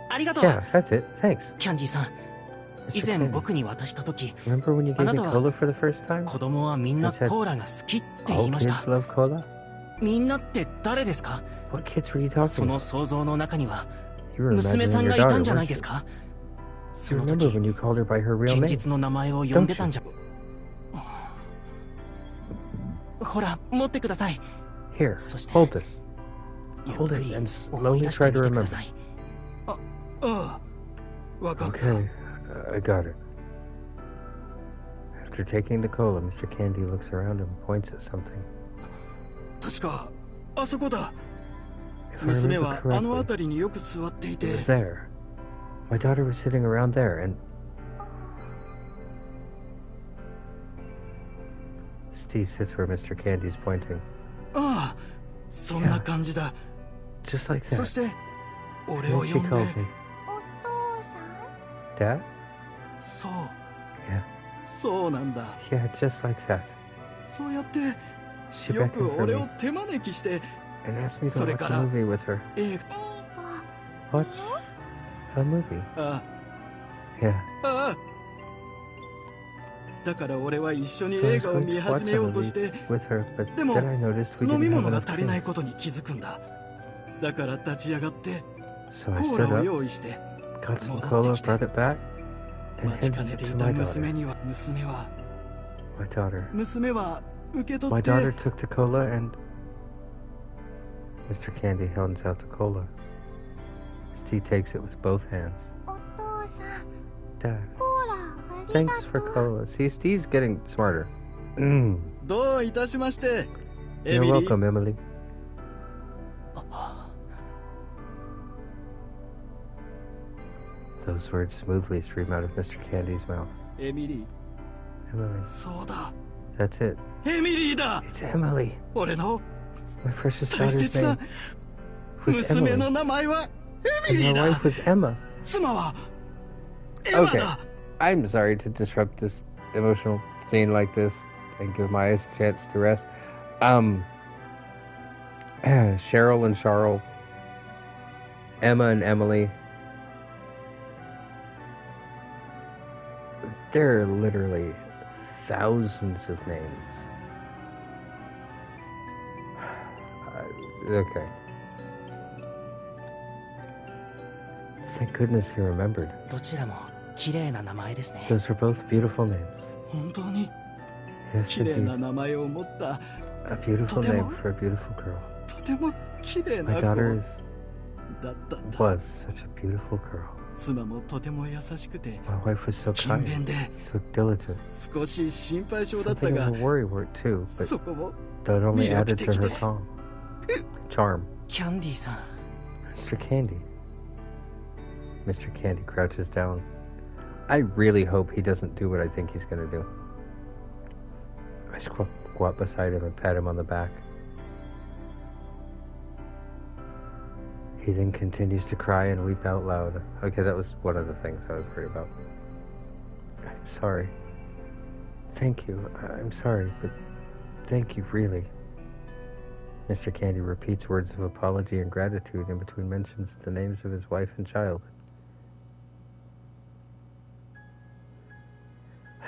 ありがとう。 Yeah, that's it. Thanks. キャンディーさん、以 Mr. 前 Candy. 僕に渡した時、 Remember when you gave me あなたは cola for the first time? 子供はみんな I said, コーラが好きって言 All いまし kids た。 love cola? みんなって誰ですか？ What kids were you そ talking の about? 想像の中には You were 娘 imagining さん your がいた daughter, んじゃない weren't です you? か？そ You の remember 時 when you called her by her real 現 name? 実の名前を呼んでたんじゃ。 Don't ほら持ってください。 Here, そして hold this. ゆっ Hold く it り and 思い slowly 出して try み to てくだ remember. さい。ああ、わかった。 Okay, I got it. After taking the cola, Mr. Candy looks around and points at something. 確かあそこだ。 If I 娘 remember はあの correctly, 辺りによく座ってい it て was there. My daughter was sitting around there, and Steve sits where Mr. Candy's pointing. ああ、そんな感じだ。Just like そ that. して俺 And を then 呼 she ん called で me. お父さん Dad? そう Yeah. そうなんだ Yeah, just like that. そうやって She よ beckoned く for 俺 me を手招きして and asked me to それ watch か a ら movie with her. 映 Watch a movie? 画 Yeah. あだから俺は一緒に So I 映 was 画を going 見 to 始 watch め a ようと movie して with her, but でも then I noticed we 飲み didn't have 物が enough 足りない food. ことに気づくんだだから立ち上がって So I コーラ stood を up, 用意して got some 戻 cola, ってきて brought it back, and 待ち handed かね it てい to た my 娘 daughter. には娘は My daughter. 娘は受け取 My って daughter took the cola and Mr. Candy hands out the cola. Steve takes it with both hands. お父さん Dad, コーラありが thanks と for う cola. See, Steve's getting smarter. どういたしましてエ You're ミリー welcome, Emily. Those words smoothly stream out of Mr. Candy's mouth. エミリ Emily. ーそうだ That's it. エミリーだ It's Emily. 俺の My precious 大 daughter's 切な name was 娘の Emily. 名前はエミ And リー my だ wife was Emma. 妻はエマ Okay. だ I'm sorry to disrupt this emotional scene like this and give my eyes a chance to rest. Cheryl and Charles, Emma and Emily. There are literally thousands of names. Okay. Thank goodness he remembered. どちらも綺麗な名前ですね。 Those are both beautiful names. 本当に Yes, 綺麗 indeed. な名前を持った A beautiful Totemo. name for a beautiful girl. とても綺麗 My な子 daughter だったんだ was such a beautiful girl. 妻もとても優しくて My wife was so 勤 kind, 勉で so diligent. 少し心配性だった Something が of a worry word too, but そこも that only Mira, added to her quítate. charm. キャンディーさん、 Mr. Candy. Mr. Candy crouches down. I really hope he doesn't do what I think he's gonna do. I squat beside him and pat him on the back. He then continues to cry and weep out loud. Okay, that was one of the things I was worried about. I'm sorry. Thank you. I'm sorry, but thank you, really. Mr. Candy repeats words of apology and gratitude in between mentions of the names of his wife and child.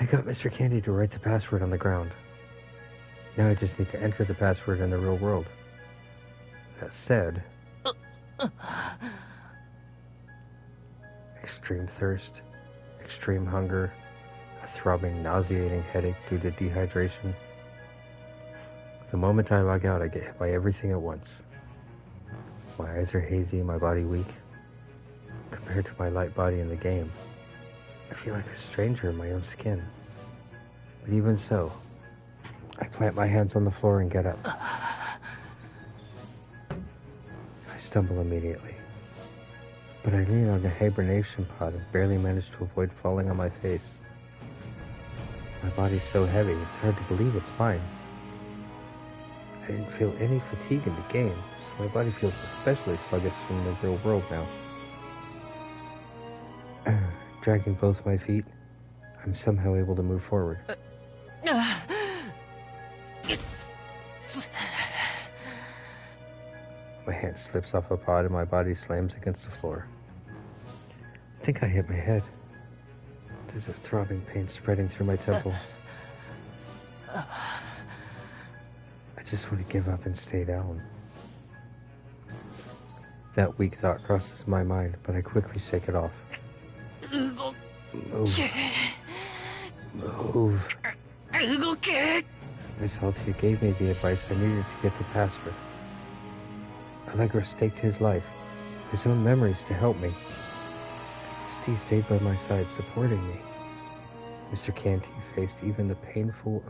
I got Mr. Candy to write the password on the ground. Now I just need to enter the password in the real world. That said, extreme thirst, extreme hunger, a throbbing, nauseating headache due to dehydration. The moment I log out, I get hit by everything at once. My eyes are hazy, my body weak. Compared to my light body in the game, I feel like a stranger in my own skin. But even so, I plant my hands on the floor and get up. I stumble immediately. But I lean on the hibernation pod and barely manage to avoid falling on my face. My body's so heavy, it's hard to believe it's mine. I didn't feel any fatigue in the game, so my body feels especially sluggish from the real world now. Dragging both my feet, I'm somehow able to move forward. My hand slips off a pod and my body slams against the floor. I think I hit my head. There's a throbbing pain spreading through my temple. I just want to give up and stay down. That weak thought crosses my mind, but I quickly shake it off. Move. Move. Miss Haltia gave me the advice I needed to get the password. Allegra staked his life, his own memories to help me. Steve stayed by my side, supporting me. Mr. Canty faced even the painful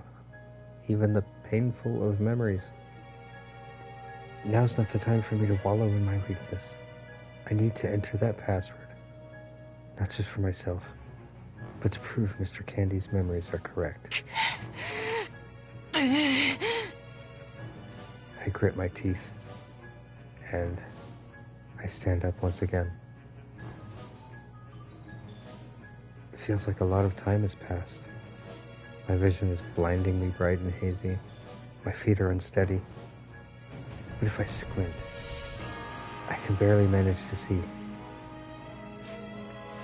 of memories. Now's not the time for me to wallow in my weakness. I need to enter that password. Not just for myself, but to prove Mr. Candy's memories are correct. I grit my teeth and stand up once again. It feels like a lot of time has passed. My vision is blindingly bright and hazy. My feet are unsteady. But if I squint, I can barely manage to see.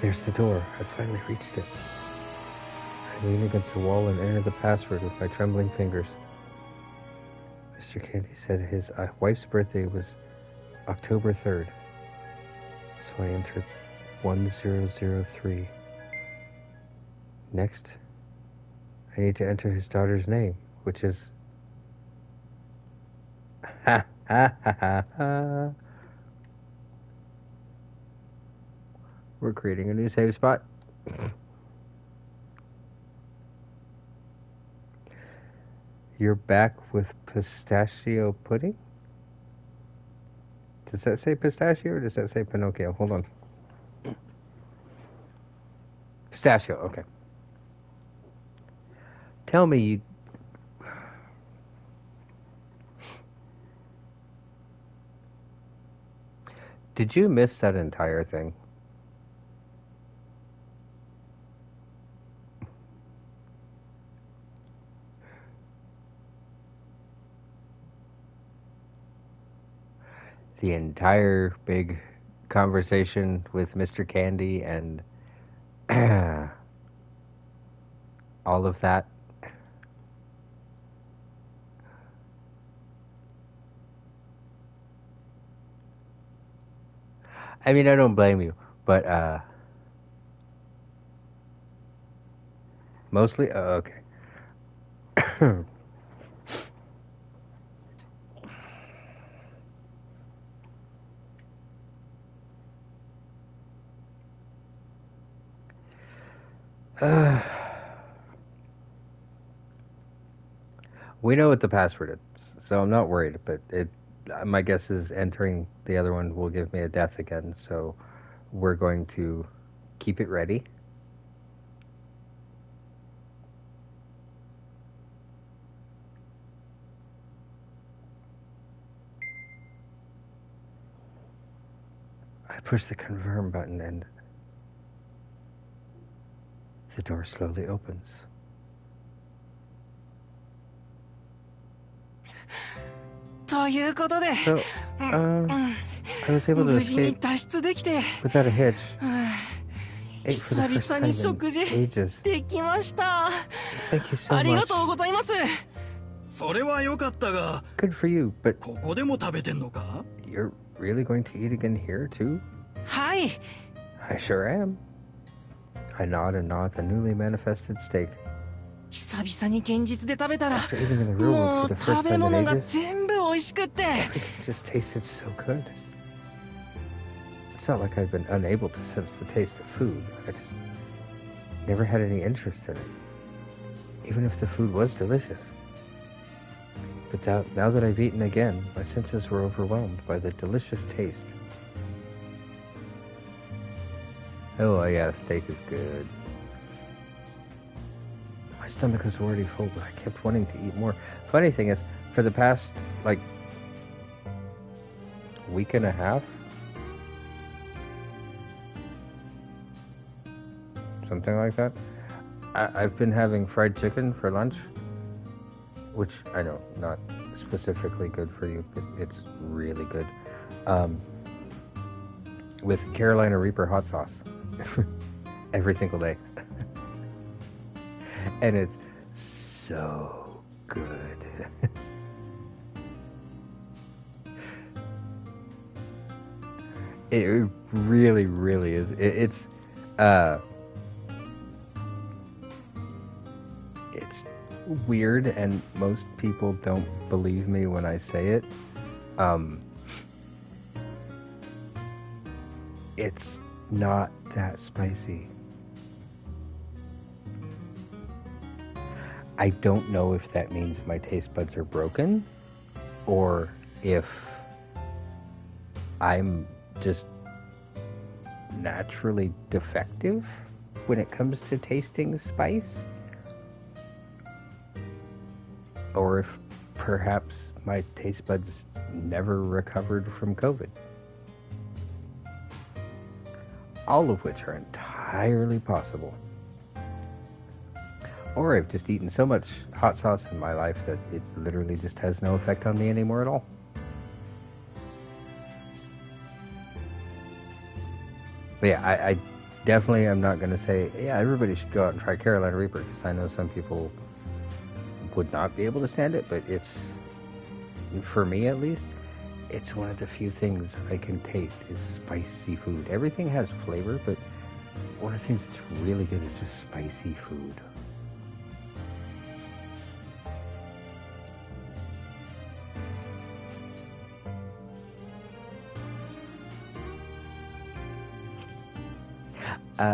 There's the door. I've finally reached it. I lean against the wall and enter the password with my trembling fingers. Mr. Candy said his wife's birthday was October 3rd. So I entered 1003. Next, I need to enter his daughter's name, which is... Ha ha ha ha ha. We're creating a new save spot. You're back with pistachio pudding? Does that say pistachio or does that say Pinocchio? Hold on. Pistachio, okay. Tell me you... Did you miss that entire thing? The entire big conversation with Mr. Candy and all of that. I mean, I don't blame you, but mostly, okay. We know what the password is, so I'm not worried, but my guess is entering the other one will give me a death again, so we're going to keep it ready. I push the confirm button and the door slowly opens. So, I was able to escape without a hitch. Ate for the first time in ages. Thank you so much. それは良かったが、 Good for you, but ここでも食べてんのか? you're really going to eat again here too? はい。 I sure am. I nod and gnaw at the newly manifested steak. 久々に現実で食べたら、 After eating in the real も world う for the 食 first べ time in 物が ages, 全部美味しくって。 everything just tasted so good. It's not like I've been unable to sense the taste of food. I just never had any interest in it, even if the food was delicious. But now that I've eaten again, my senses were overwhelmed by the delicious taste. Oh yeah, steak is good. My stomach was already full, but I kept wanting to eat more. Funny thing is, for the past, like, week and a half, something like that, I've been having fried chicken for lunch, which I know, not specifically good for you, but it's really good, with Carolina Reaper hot sauce, every single day. And it's so good. It really, really is. It's weird, and most people don't believe me when I say it. It's not that spicy. I don't know if that means my taste buds are broken or if I'm just naturally defective when it comes to tasting spice, or if perhaps my taste buds never recovered from COVID. all of which are entirely possible. Or I've just eaten so much hot sauce in my life that it literally just has no effect on me anymore at all. But yeah, I definitely am not going to say, yeah, everybody should go out and try Carolina Reaper, because I know some people would not be able to stand it, but it's, for me at least, it's one of the few things I can taste is spicy food. Everything has flavor, but one of the things that's really good is just spicy food.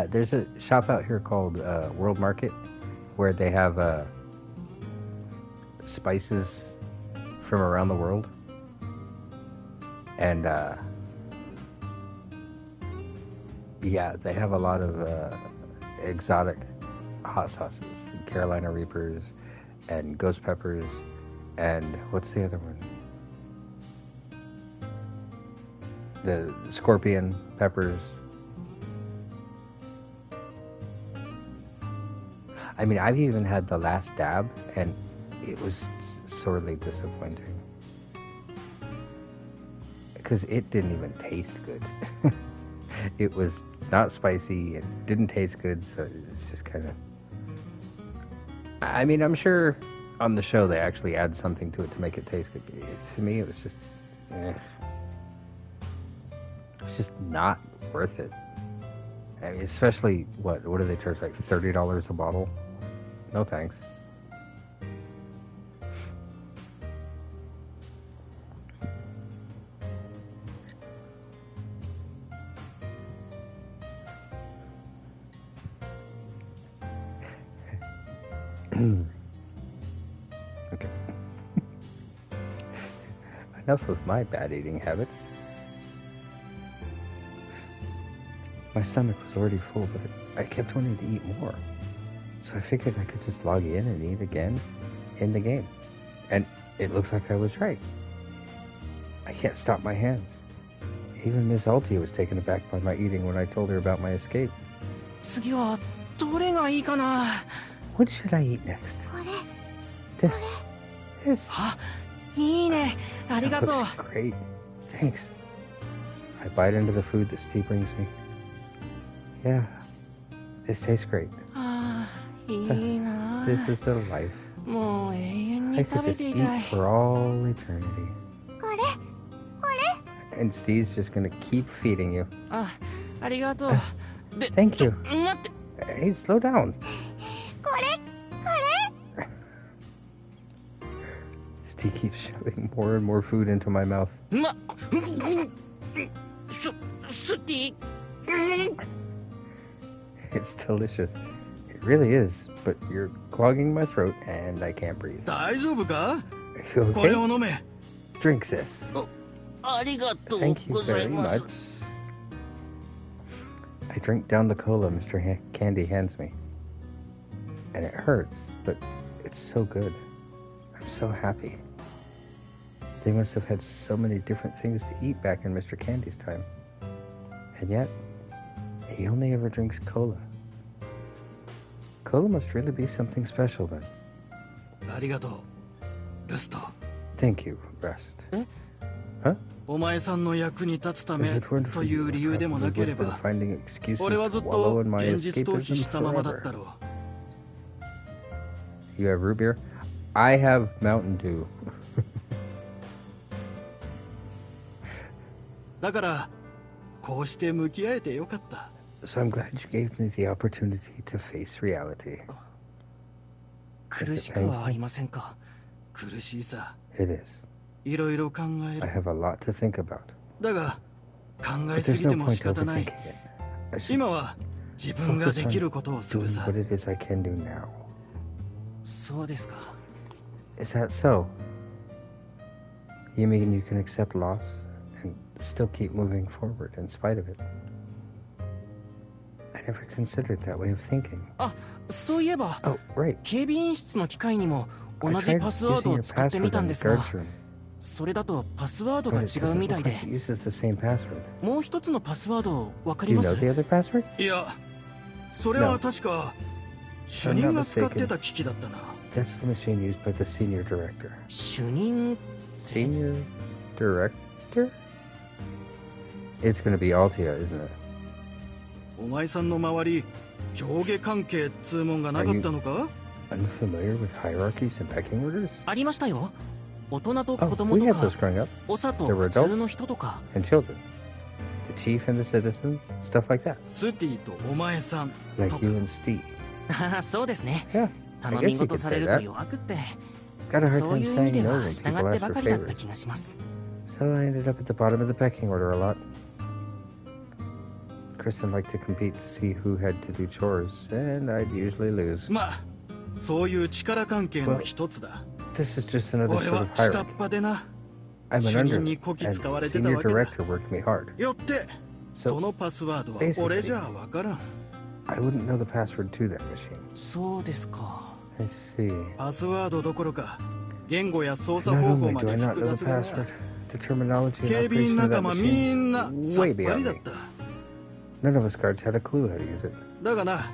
There's a shop out here called World Market where they have spices from around the world. And yeah, they have a lot of exotic hot sauces, Carolina Reapers and ghost peppers, and what's the other one? The scorpion peppers. I mean, I've even had the last dab, and it was sorely disappointing. Because it didn't even taste good. It was not spicy, it didn't taste good, so it's just kind of... I mean, I'm sure on the show they actually add something to it to make it taste good. To me, it was just... It's just not worth it. I mean, especially, what do they charge, like $30 a bottle? No thanks. Okay. Enough of my bad eating habits. My stomach was already full, but I kept wanting to eat more. So I figured I could just log in and eat again in the game. And it looks like I was right. I can't stop my hands. Even Miss Altia was taken aback by my eating when I told her about my escape. 次はどれがいいかな。 What should I eat next? This. This. あ、いいね。ありがとう。 That looks great. Thanks. I bite into the food that Steve brings me. Yeah. This tastes great. ああ、いいな。 This is the life. もう永遠 I に could 食べ just てい eat たい。 for all eternity. これ And Steve's just gonna keep feeding you. あ、ありがとう。で、 Thank you. 待って。 Hey, slow down. これ Steve keeps shoving more and more food into my mouth. スティ It's delicious. It really is, but you're clogging my throat and I can't breathe. 大丈夫か You これ okay? を飲め Drink this. ありがとう Thank you ござい very ます much. I drink down the cola Mr. Candy hands me. And it hurts, but it's so good. I'm so happy. They must have had so many different things to eat back in Mr. Candy's time. And yet, he only ever drinks cola. Cola must really be something special then. ありがとうルスト Thank you, Rust. え Huh? お前さんの役に立つた If め it weren't と for い you, う I 理由でもな probably け would れ have been ば finding excuses 俺は to ずっ wallow と in my 現実逃避 escapism したままだっ forever. たろ You have root beer? I have Mountain Dew. だからこうして向き合えてよかった So I'm glad you gave me the opportunity to face reality. 苦しくはありませんか。苦しいさ It is. いろいろ考え I る have a lot to think about. だが考え But す there's ぎて no も point 仕方ない overthinking it. I should 今は自分が focus できる on ことをする doing さ what it is I can do now. そうですか。 Is that so? You mean you can accept loss and still keep moving forward in spite of it? I never considered that way of thinking. あ、そういえば Oh, right. 警備員室の機械にも I 同じ tried パスワード using を your 使ってみ password たん in で the すが、 guards room. それだとパスワード But が it 違う doesn't みた look い like で、 it uses the same password. もう一つのパスワードわか Do り you ます know the other password? いや、それは確か主任が使ってた機器だったな。 That's the machine used by the senior director. 主任 Senior director? It's going to be Altia, isn't it? お前さんの周り上下関係っつうもんがなかったのか？ Unfamiliar with hierarchies and pecking orders? ありましたよ。大人と Oh, 子供 we と had those か、 growing up. 長と There were 普通 adults の人とか。 and children. The chief and the citizens, stuff like that. スティとお前さん Like とか。 you and Steve. ああ、そうですね。 Yeah, 頼 I guess み you 事 could され say ると that. 弱くって、 Got a hard そう time いう意味 saying で no は when 従 people って ask ば for かりだった favors. 気がします。 So I ended up at the bottom of the pecking order a lot. Kristen liked to compete to see who had to do chores, and I'd usually lose. まあそういう力関係の一つだ。 This is just another 俺 sort は of 下っ hierarchy. 端でな。 I'm an 主任 underling, にこき and 使われてた senior わけだ。 director worked me hard. よってそ So のパスワードは俺じゃわからん。 I wouldn't know the password to that machine. そうですか。 I see. パスワードどころか言語や操 Not 作方法 only ま do で I not 複 know the 雑だな。 password, the terminology and 警備員 operation of 仲 that 間み machine んなさっ way ぱり beyond だっ me. た。 None of us guards had a clue how to use it. だがな、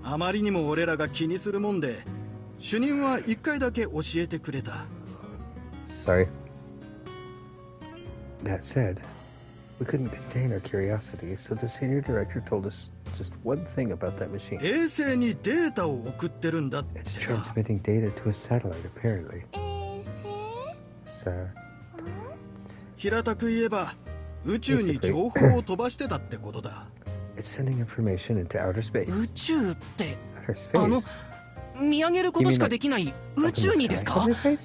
あまりにも俺らが気にするもんで、主任は一回だけ教えてくれた。 Sorry. That said, we couldn't contain our curiosity, so the senior director told us just one thing about that machine. 衛星にデータを送ってるんだっ It's てな。 transmitting data to a satellite, apparently. 衛星 So, 平たく言えば、宇宙に情報を飛ばしてたってことだ。 it's sending information into outer space. 宇宙って、 Outer あの space? 見上げることしかできない宇宙にですか？ Outer space?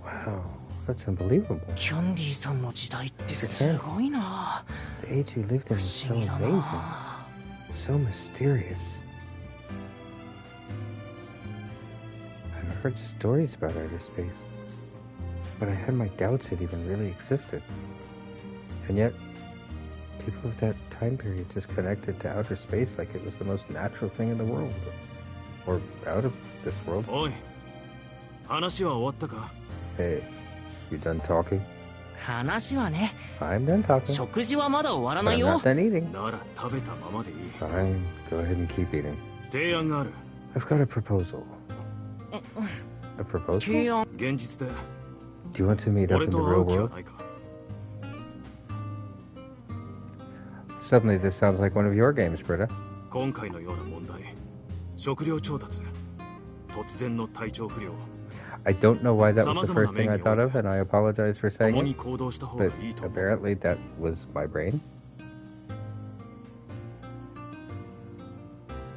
Wow, that's unbelievable. キャンディーさんの時代ってすごいな。 The age you lived in 不 was so 思議だ amazing, な。 so mysterious. I've heard stories about outer space, but I had my doubts it even really existed. And yet, people of that time period just connected to outer space like it was the most natural thing in the world. Or out of this world. おい、話は終わったか？ Hey, you done talking? 話はね、 I'm done talking. 食事はまだ終わら But ない I'm よ not。done eating. なら食べたままでいい。 Fine, go ahead and keep eating. 提案がある。 I've got a proposal. A 提 proposal? 案。現実で Do you want to meet up 俺 in the と会 real う気は world? ないか？ Suddenly this sounds like one of your games, Britta. 今回のような問題、食料調達、突然の体調不良、 I don't know why that was the first thing I thought of, and I apologize for 共 saying に it, 行動した方が but いいと思う。 apparently that was my brain.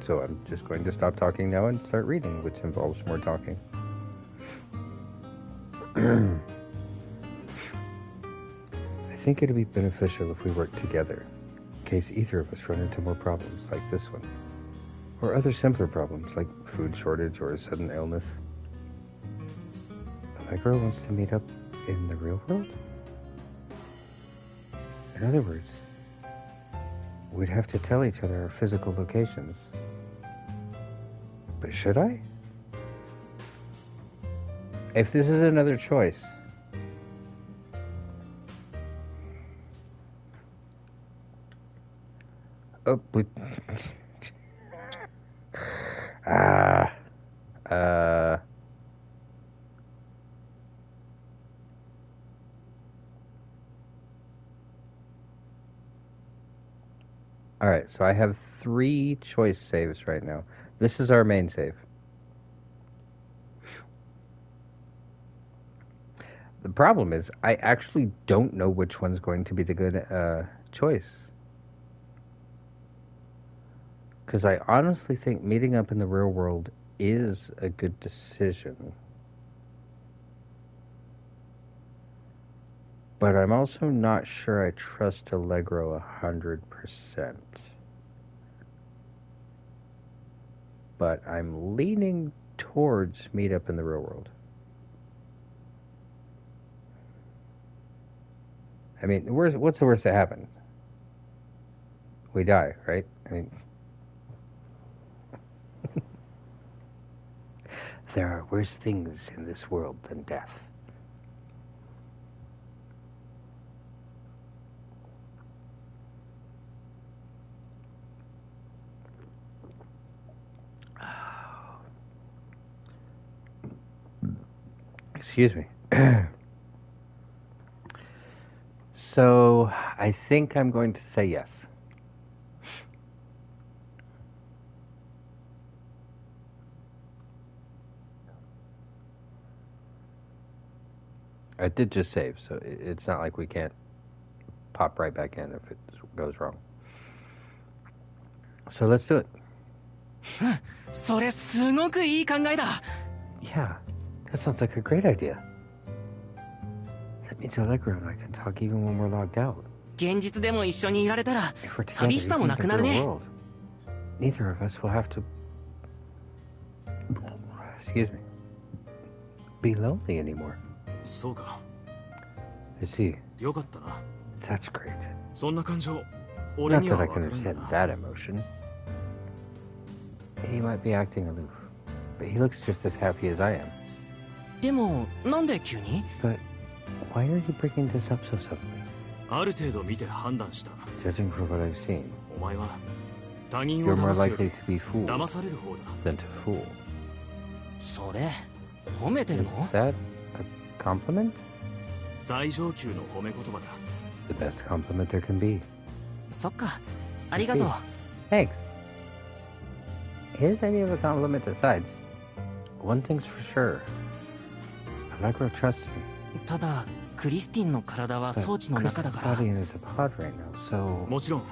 So I'm just going to stop talking now and start reading, which involves more talking. I think it'd be beneficial if we worked together, in case either of us run into more problems like this one, or other simpler problems like food shortage or a sudden illness. My girl wants to meet up in the real world? In other words, we'd have to tell each other our physical locations. But should I? If this is another choice, oh, but all right, so I have 3 choice saves right now. This is our main save. The problem is, I actually don't know which one's going to be the good choice. Because I honestly think meeting up in the real world is a good decision. But I'm also not sure I trust Allegro 100%. But I'm leaning towards meet up in the real world. I mean, what's the worst that happens? We die, right? I mean, there are worse things in this world than death. Excuse me. So, I think I'm going to say yes. I did just save, so it's not like we can't pop right back in if it goes wrong. So let's do it. それすごくいい考えだ。 Yeah, that sounds like a great idea. That means Allegra and I can talk even when we're logged out. 現実でも一緒にいられたら If we're together, 寂しさも even な in く the なる real ね。 world, neither of us will have to, excuse me, be lonely anymore. そうか。 I see. よかったな。 That's great. そんな感情、俺 Not に that は I 分 can かるんだ understand な。 that emotion. He might be acting aloof, but he looks just as happy as I am. でもなんで急に？ But why are you bringing this up so suddenly? ある程度見て判断した。 Judging from what I've seen, お前は他人 you're を more 騙すよ likely り to be fooled 騙される方だ。 than to fool. それ褒めてる Is の？ that a compliment? 最上級の褒め言葉だ。 The best compliment there can be. そっか、ありがとう。 Thanks. Is any of a compliment aside, one thing's for sure. Allegra trusts me. ただクリスティンの体は But 装置の中だ Chris's から。 body is a pod right now, so もちろん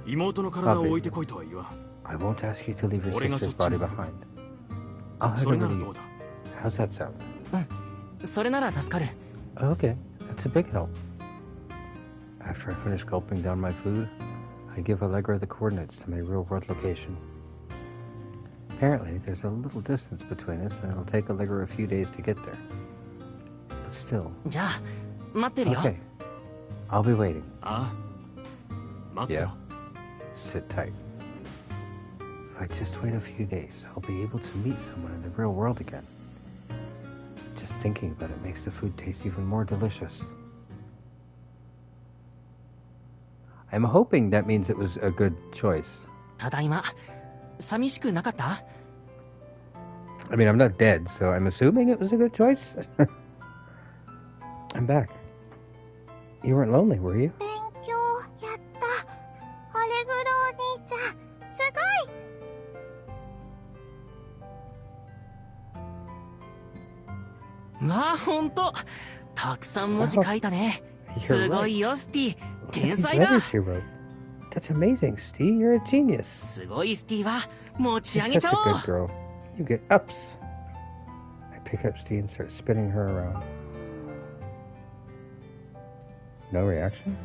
妹の体を置いてこいとは言わん。 I won't ask you to leave your 俺がそ sister's っちに body behind. I'll head それ over なら to ど you. うだ。 How's that sound? それなら助かる。 Okay, that's a big help. After I finish gulping down my food, I give Allegra the coordinates to my real-world location. Apparently, there's a little distance between us, and it'll take Allegra a few days to get there. But still, じゃあ待ってるよ。 okay. I'll be waiting. ああ、待ってろ。 Sit tight. If I just wait a few days, I'll be able to meet someone in the real world again. Just thinking about it makes the food taste even more delicious. I'm hoping that means it was a good choice. ただいま。寂しくなかった？ I mean, I'm not dead, so I'm assuming it was a good choice. I'm back. You weren't lonely, were you? 勉強やった。アレグロお兄ちゃん、すごい。わあ、ほんと。たくさん文字書いたね。 You're すご right. いよ、スティ。 Look 天 at the 才だ。 letters she wrote. That's amazing, Steve. You're a genius. すごいスティは持ち You're 上げち such ゃ a おう。 good girl. You get ups. I pick up Steve and start spinning her around. No reaction?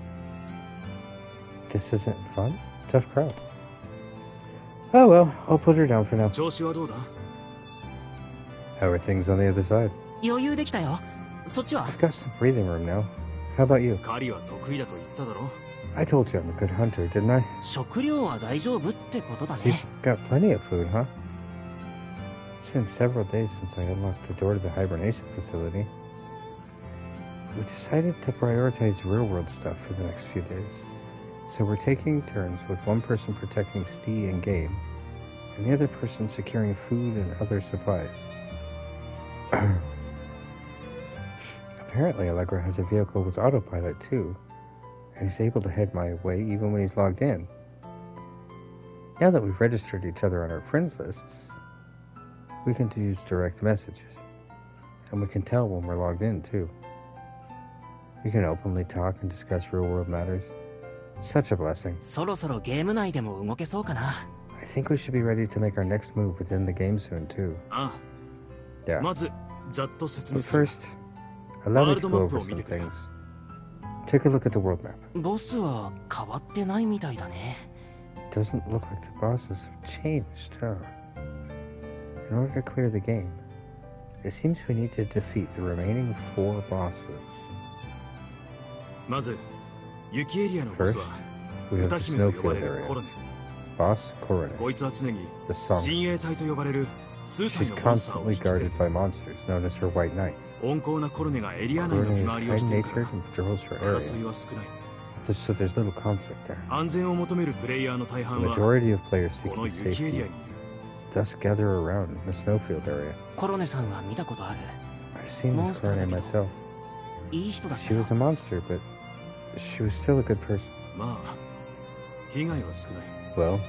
This isn't fun? Tough crowd. Oh well, I'll put her down for now. 調子はどうだ。 How are things on the other side? 余裕できたよ。そっちは？ I've got some breathing room now. How about you? 狩りは得意だと言っただろ。 I told you I'm a good hunter, didn't I? 食料は大丈夫ってことだ You've ね。 got plenty of food, huh? It's been several days since I unlocked the door to the hibernation facility. We decided to prioritize real-world stuff for the next few days. So we're taking turns with one person protecting Stee and game, and the other person securing food and other supplies. Apparently Allegra has a vehicle with autopilot too, and he's able to head my way even when he's logged in. Now that we've registered each other on our friends lists, we can use direct messages, and we can tell when we're logged in too. We can openly talk and discuss real-world matters. It's such a blessing. そろそろゲーム内でも動けそうかな。 I think we should be ready to make our next move within the game soon too. あ Yeah. あ、まずざっと説明 But する。 first, allow me to go World over mapを見 some てくれ。 things. Take a look at the world map. ボスは変わってないみたいだね。 Doesn't look like the bosses have changed, huh? In order to clear the game, it seems we need to defeat the remaining 4 bosses. まず、雪エリアのボス First, は we have 歌 the 姫と呼ばれ snowfield るコロ area. ネ。 Boss Coronet. こいつは常に The song. 親衛隊と呼ばれる数体 She's のモンスターを constantly 引き連れ guarded て by monsters known as her White Knights. 温厚なコロネがエリア内の Coronet 見 is 回りをしているか kind-natured ら and patrols her area, 争いは少ない。 so there's little conflict there. 安全を求めるプレイヤーの大 The 半は majority of players この seeking 雪エリア safety にいる。 thus gather around the snowfield area. コロネさんは見たことある。I've seen this Kurane myself. いい人だった She よ was a monster, but she was still a good person. まあ被害は少ない。 Well,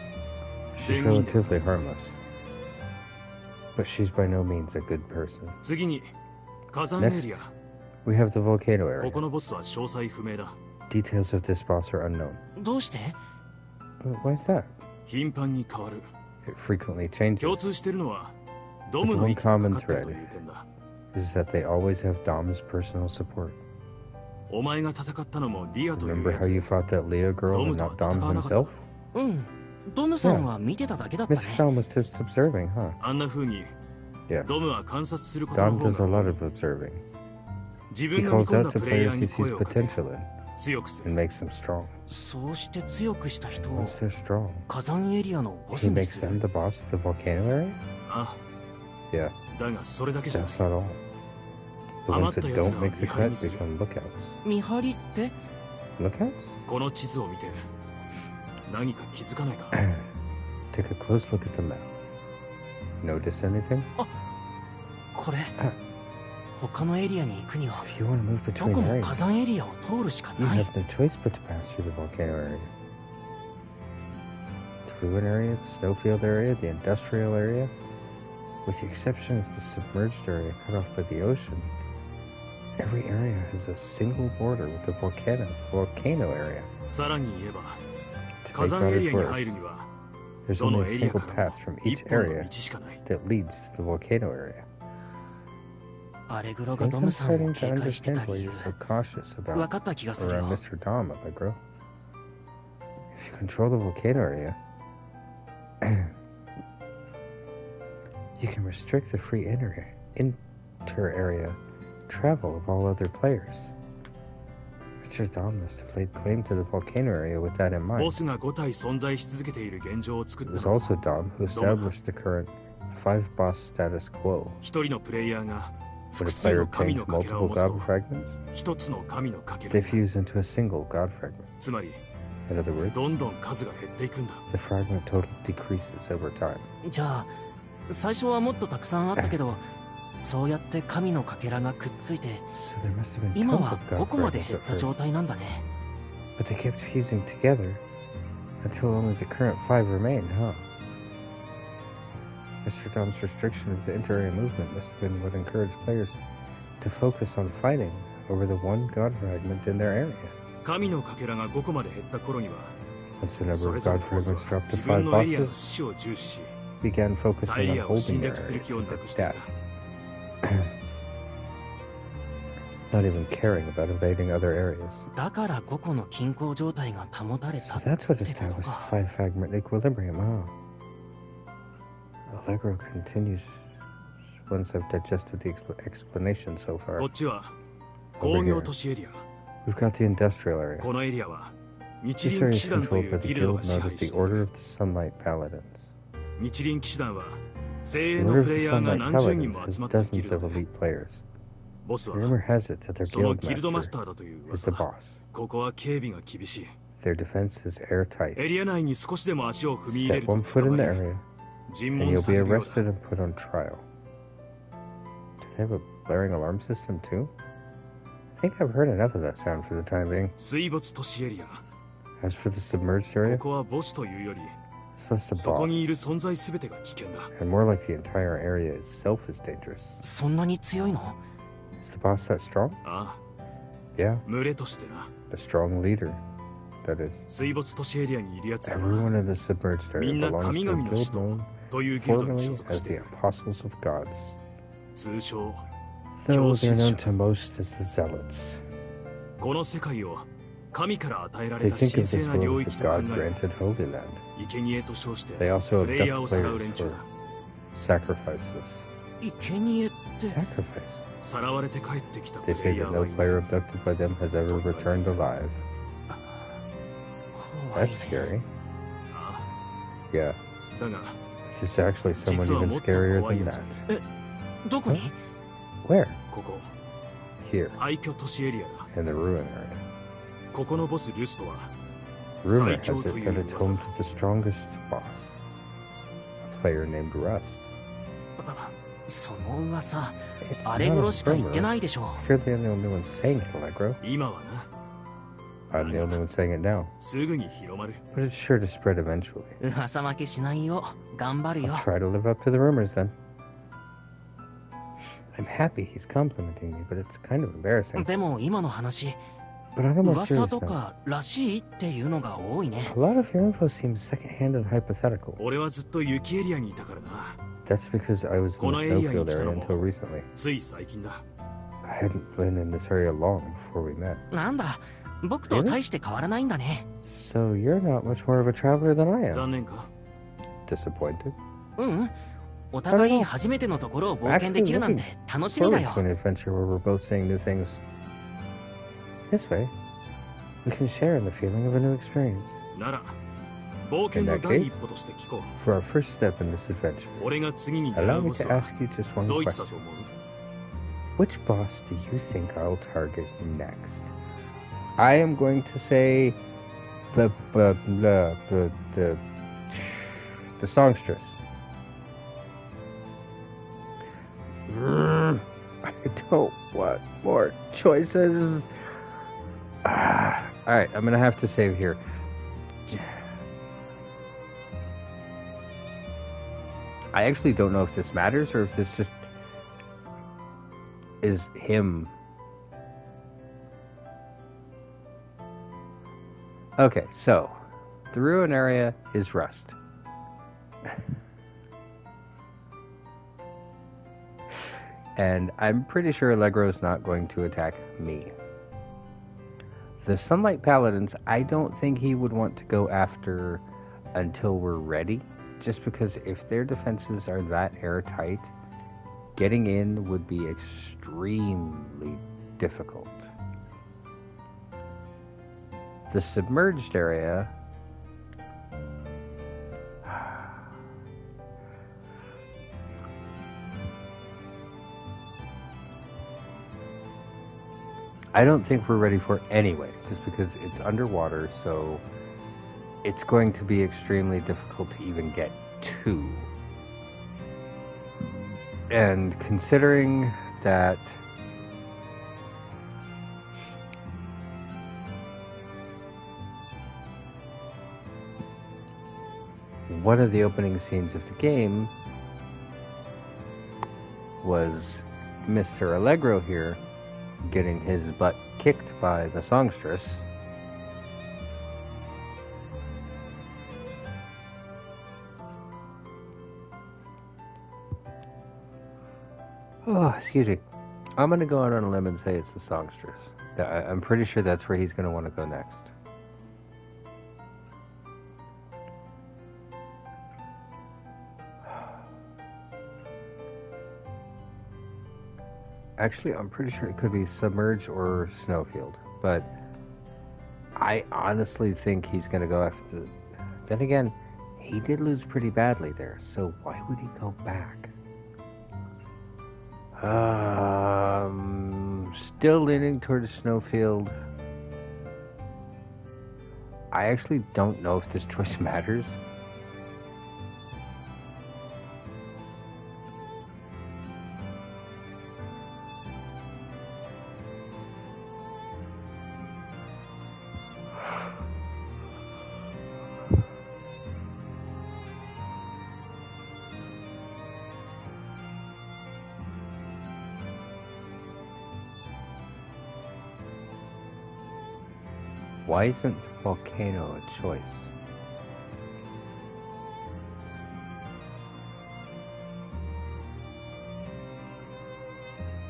she's relatively harmless. But she's by no means a good person. 次に火山エリア。 We have the volcano こ area. このボスは詳細不明だ。 Details of this boss are unknown. どうして Why is that? 頻繁に変わる。 It frequently changes. 共通してるのはドムの息がかかってるという点だ。 Is that they always have Dom's personal support. お前が戦ったのもリアという Remember や how you つ。 fought that Leah girl and not Dom himself? うんドムさんは見てただけだったね Mr. Dom was just observing, huh? あんな風に Yes. ドムは観察することの Dom 方 does a が lot of observing. 自 He 分が見 calls 込ん out だ to プレイヤ players ー he に sees 声をかけ potential in 強くする。 and makes them strong. そうして強くした人を Once they're strong, 火山エリアのボス he に makes す them る the boss of the volcano area? あ Yeah, だがそれだけじゃない。 that's not all. The ones that don't make the cut become lookouts. 見張りって Lookouts? この地図を見て何か気づかないか。 Take a close look at the map. Notice anything? これ Ah. 他のエリアに行くには If you want to move ど between こも areas, 火山エリアを通るしか you ない have no choice but to pass through the volcano area. The ruin area, the snowfield area, the industrial area, with the exception of the submerged area cut off by the ocean, every area has a single border with the volcano area. さらに言えば To 火 make 山エリア matters に入る worse, には there's どの only エ a リア single から path も from 一 each 本の area 道しかない。 that leads to the volcano area. アレグロ I が think ド I'm ムさんを starting to 警戒して understand た why 理 you're 由 so cautious 分 about かった気がする around よ Mr. Dom, Allegro. If you control the volcano area, you can restrict the free inter-area travel of all other players. Mr. Dom must have laid claim to the volcano area with that in ボ mind. スが5体存在し続けている現状を作っ It た was のは also Dom who established the current 5-boss status quo. 一人のプレイヤーが When 複 a 数 player の神 obtains のかけらを multiple 持つと god fragments, 一つの神のかけら they に fuse into a single god fragment. つまり In other words, どんどん数が減っていくんだ。 the fragment total decreases over time. じゃあ最初はもっとたくさんあったけどそうやって神のかけらがくっついて So there must have been 今 tons は of 5 god 個まで fragments 減 at った first. 状態なんだね But they kept fusing together until only the current 5 remain, huh? Mr. Dom's restriction of the inter-area movement must have been what encouraged players to focus on fighting over the one god fragment in their area. 神のかけらが5個まで減った頃には Once the そ number れ of ぞれ god のボス fragments は dropped to 自分 5のエリアの bosses, 死を重視し began ダ focusing イ on ヤを侵 holding their 略する areas 気を with なく its していた death. Not even caring about invading other areas. だから5個の均衡状態が保たれ So た that's what ってこと established か the 5 fragment equilibrium, huh? Allegro continues once I've digested the explanation so こ far. っちは工業都市エリア。 We've got the industrial area. このエリアは日 This 輪 area 騎 is 士団とい controlled by う the ギルド guild が支 known 配 as し the てい Order る。 of the Sunlight Paladins. 日輪騎士団は精鋭 The の Order プ of レ the イヤーが Sunlight 何十人 Paladins も集 has まったギル dozens ド of で elite players. ボスは Rumor has it that their その guild ギルドマス master ターだという is 噂 the だ。 boss. ここは警備が厳しい。 Their defense is airtight. エリア内に少しでも足を踏み入れ Set ると one 捕 foot ま in the り area, 尋 and 問 you'll さ be れるようだ。 arrested and put on trial. Do they have a blaring alarm system too? I think I've heard enough of that sound for the time being. 水没都市エリア。 As for the submerged こ area, こはボスというより it's less the そこにい boss, る存在すべてが危険だ。 and more like the entire area itself is dangerous. そんなに強いの Is the boss that strong? ああ、 Yeah, 群れとしてな。 a strong leader, that is. 水没都市エリアにいる奴らは Everyone in the submerged area みんな belongs 神 to a 々の guild 使徒 known というギルドに formerly 所属 as してい the る。 Apostles of Gods, 通称 though they're known 教 to most as the Zealots. この世界を神から与えら They れた think 神 of 聖 this な領 world as 域 a と考 God え granted Holy Land. 生贄と称して They also プレイヤー abduct をさらう players 連中 for だ。 sacrifices. 生贄って Sacrifice? さらわれて帰ってきたプ They レ say イヤ that ー no はいない。 player abducted by them has ever returned alive. 怖い That's ね scary. あ Yeah, あだが this is actually someone 実は even もっと scarier 怖い than やつ that. どこに Where? ここ Here, 廃墟都市エリアだ。 in the ruin area. ここのボスルストは Rumor has 最強 it とい that う it's 噂 home だ。 to the strongest boss, a player named Rust. その噂、 It's あれ not 頃 a しか言って rumor. ないでしょ。 You're the only one saying it, Allegro. 今はな、 I'm the only one saying it now. すぐに広まる。 But it's sure to spread eventually. 噂負けしないよ。頑張るよ。 I'll try to live up to the rumors then. I'm happy he's complimenting me, but it's kind of embarrassing. でも今の話、 But on a more 噂 serious と note, からしいっていうのが多いね。 a lot of your info seems secondhand and hypothetical. 俺はずっと雪エリアにいたからな。 That's because I was in the このエリアに snowfield 来た area のも until recently. つい最近だ。 I hadn't been in this area long before we met. なんだ、僕と大して変わらないんだね。 So you're not much more of a traveler than I am. 残念か？ Disappointed? うん。お互い初めてのところを冒険できるなんて楽しみだ Forward よ。 to an adventure where we're both seeing new things. This way, we can share in the feeling of a new experience. なら、冒険の第一歩として聞こう。 For our first step in this adventure, 俺が次に狙 allow う me ボス to は ask you just one ドイツだ question. と思う？ Which boss do you think I'll target next? I am going to say the songstress. I don't want more choices. Alright, I'm gonna have to save here. I actually don't know if this matters or if this just is him. Okay, so the ruin area is rust. And I'm pretty sure Allegro's not going to attack me. The Sunlight Paladins, I don't think he would want to go after until we're ready. Just because if their defenses are that airtight, getting in would be extremely difficult. The submerged area... I don't think we're ready for it anyway, just because it's underwater, so it's going to be extremely difficult to even get to. And considering that one of the opening scenes of the game was Mr. Allegro here getting his butt kicked by the songstress. Oh, excuse me. I'm going to go out on a limb and say it's the songstress. I'm pretty sure that's where he's going to want to go next. Actually, I'm pretty sure it could be Submerge or Snowfield, but I honestly think he's going to go after the... Then again, he did lose pretty badly there, so why would he go back? Still leaning towards Snowfield. I actually don't know if this choice matters. Why isn't the volcano a choice?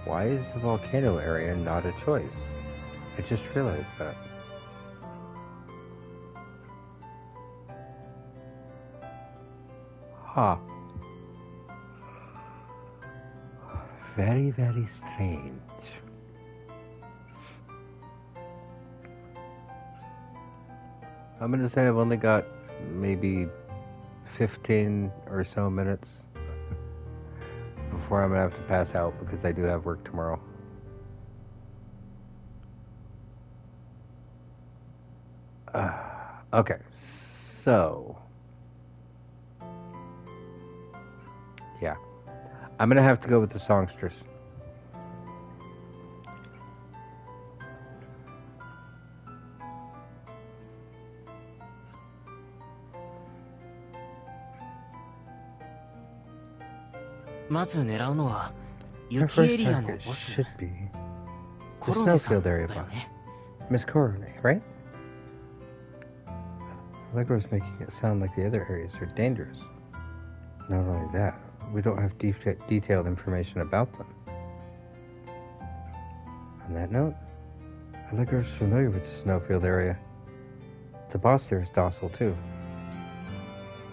Why is the volcano area not a choice? I just realized that. Huh. Very, very strange. I'm gonna say I've only got maybe 15 or so minutes before I'm gonna have to pass out because I do have work tomorrow. Okay, so yeah, I'm gonna have to go with the songstress. Our first target should be the snowfield area boss, Miss Korone, right? Allegro's making it sound like the other areas are dangerous. Not only that, we don't have detailed information about them. On that note, Allegro's familiar with the snowfield area. The boss there is docile too.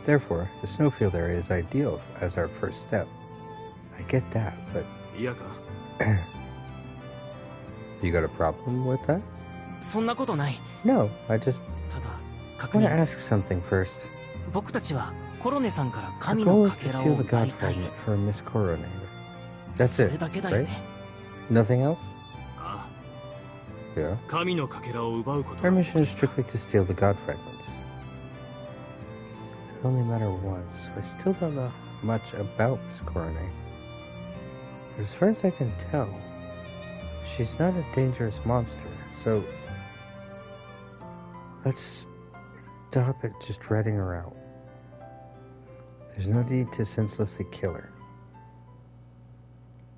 Therefore, the snowfield area is ideal as our first step. I get that, but... You got a problem with that? No, I just want to ask something first. Our goal is to steal the god fragment from Miss Korone. That's it, right? Nothing else? Yeah. Our mission is strictly to steal the god fragments. It only matter once, so I still don't know much about Miss Korone. But as far as I can tell, she's not a dangerous monster, so let's stop it just ratting her out. There's no need to senselessly kill her.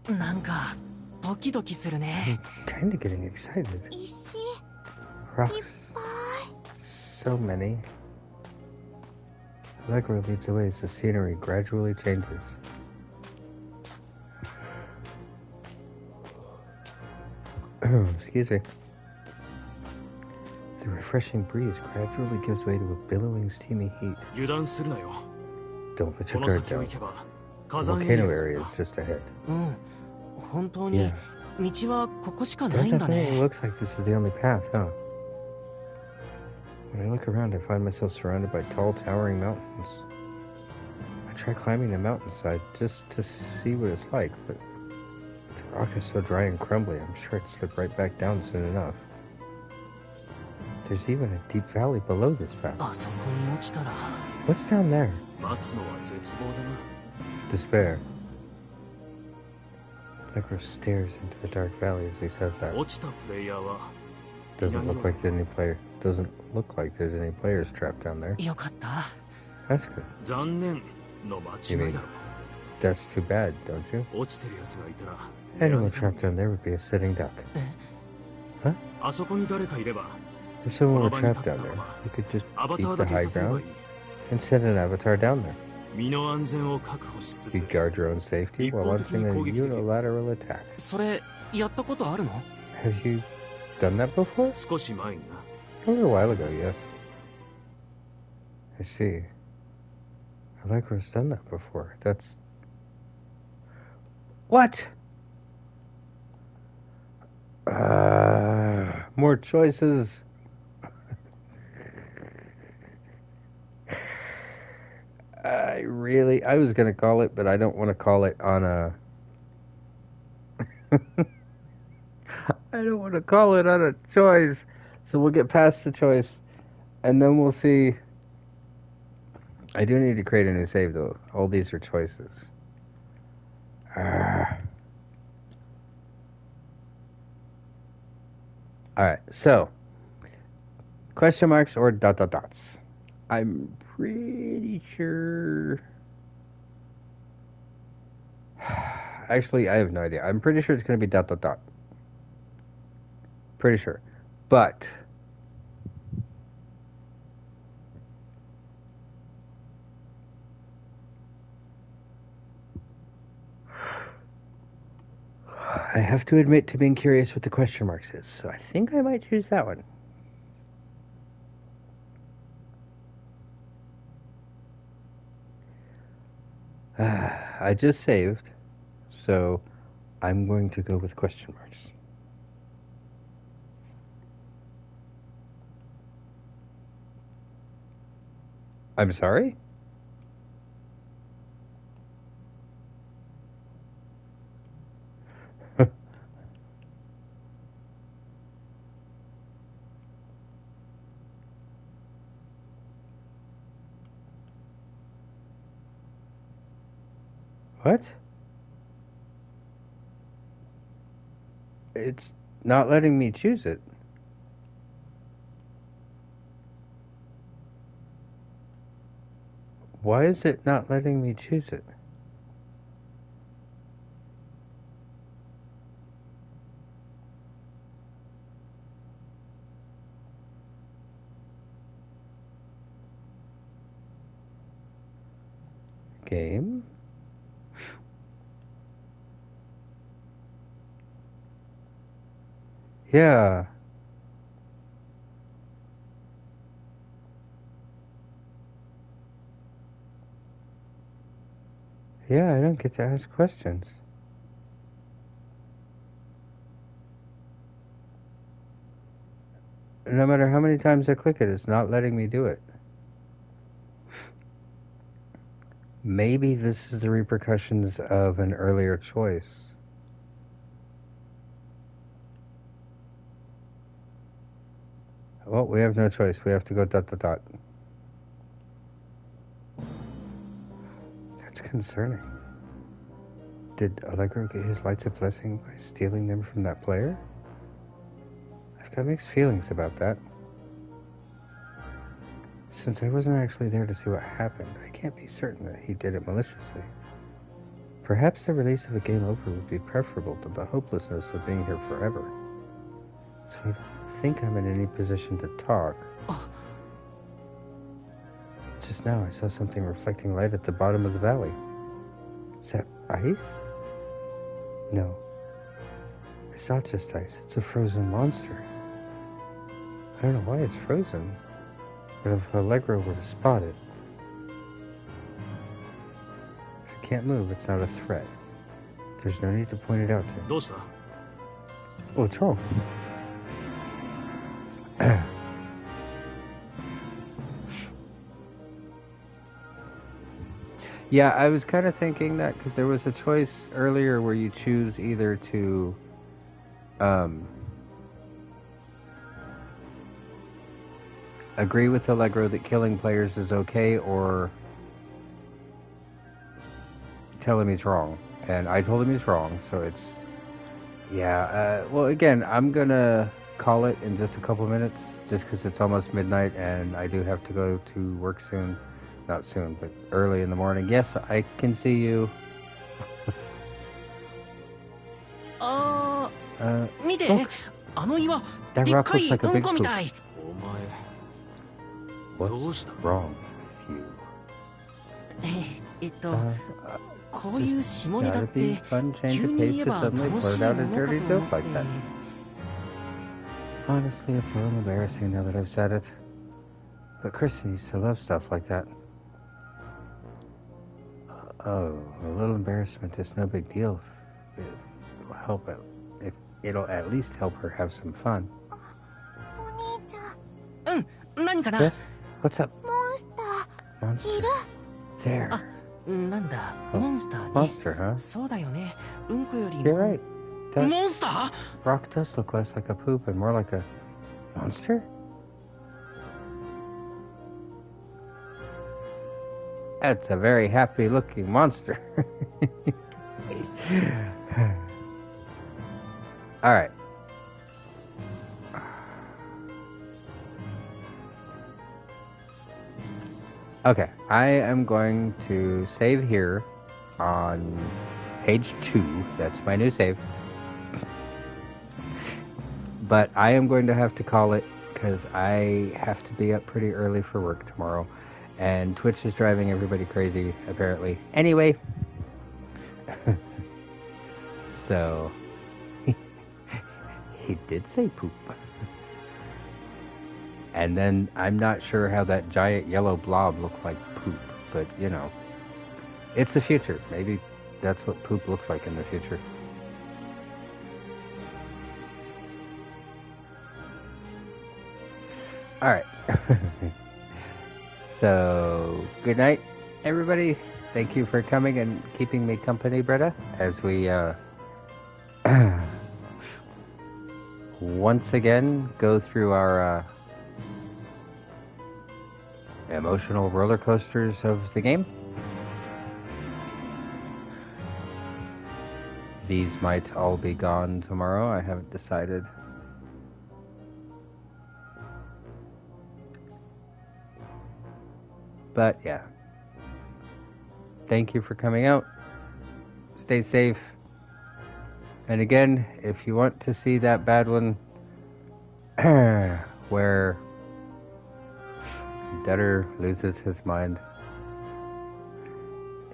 I'm kinda getting excited. Rocks. So many. Allegro leads the way as the scenery gradually changes. Excuse me. The refreshing breeze gradually gives way to a billowing, steamy heat. Don't let your guard down. The volcano area is just ahead. Yeah. Definitely looks like this is the only path, huh? When I look around, I find myself surrounded by tall, towering mountains. I try climbing the mountainside just to see what it's like, but the rock is so dry and crumbly, I'm sure I'd slip right back down soon enough. There's even a deep valley below this path. What's down there? Despair. Allegro stares into the dark valley as he says that. Doesn't look like there's any players trapped down there. That's good. You mean, that's too bad, don't you? Anyone trapped down there would be a sitting duck. Huh? If someone were trapped down there, you could just beat the high ground and send an avatar down there. You'd guard your own safety while launching a unilateral attack. Have you done that before? A little while ago, yes. I see. Allegro's done that before. That's... What? More choices. I was gonna call it, but I don't want to call it on a... I don't want to call it on a choice. So we'll get past the choice, and then we'll see. I do need to create a new save, though. All these are choices. Alright, so. Question marks or ... dots. I'm pretty sure... Actually, I have no idea. I'm pretty sure it's going to be ... Pretty sure. But... I have to admit to being curious what the question marks is, so I think I might choose that one. I just saved, so I'm going to go with question marks. I'm sorry? What? It's not letting me choose it. Why is it not letting me choose it? Game? Yeah. Yeah, I don't get to ask questions. No matter how many times I click it, it's not letting me do it. Maybe this is the repercussions of an earlier choice. Well, we have no choice. We have to go ... That's concerning. Did Allegro get his lights of blessing by stealing them from that player? I've got mixed feelings about that. Since I wasn't actually there to see what happened, I can't be certain that he did it maliciously. Perhaps the release of a game over would be preferable to the hopelessness of being here forever. So I don't think I'm in any position to talk. Just now I saw something reflecting light at the bottom of the valley. Is that ice? No. It's not just ice, it's a frozen monster. I don't know why it's frozen, but if Allegro were to spot it... If it can't move, it's not a threat. There's no need to point it out to him. どうした? Oh, what's wrong? Yeah, I was kind of thinking that because there was a choice earlier where you choose either to agree with Allegro that killing players is okay or tell him he's wrong. And I told him he's wrong, so it's... Yeah, well, again, I'm going to call it in just a couple minutes just because it's almost midnight and I do have to go to work soon. Not soon, but early in the morning. Yes, I can see you. 見て、 look, あの岩、 that でっ rock か looks い like a うん big こみ poop. たい。 お前、どうした? What's wrong with you? こういう下ネタっ Gotta be て fun 急 change of に言 pace え to ば suddenly 楽し blurt い out も a のか dirty と思 joke って like that. Honestly, it's a little embarrassing now that I've said it. But Kristen used to love stuff like that. Oh, a little embarrassment is no big deal. It'll help it. If it'll at least help her have some fun. お兄ちゃん、うん、何かな? Yes? What's up? モンスター Monster. いる？ There. なんだ、 Oh, モンスターね。 monster, huh? そうだよね。うんこよりも。 You're right. That モンスター? rock does look less like a poop and more like a monster? That's a very happy looking monster. Alright. Okay, I am going to save here on page 2. That's my new save. But I am going to have to call it because I have to be up pretty early for work tomorrow. And Twitch is driving everybody crazy, apparently. Anyway. So. He did say poop. And then I'm not sure how that giant yellow blob looked like poop. But, you know. It's the future. Maybe that's what poop looks like in the future. Alright. So, good night, everybody. Thank you for coming and keeping me company, Britta, as we once again go through our emotional roller coasters of the game. these might all be gone tomorrow. I haven't decided. But yeah. Thank you for coming out. Stay safe. And again, if you want to see that bad one where debtor loses his mind,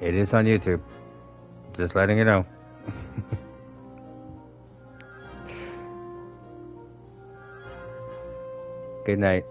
it is on YouTube. Just letting you know. Good night.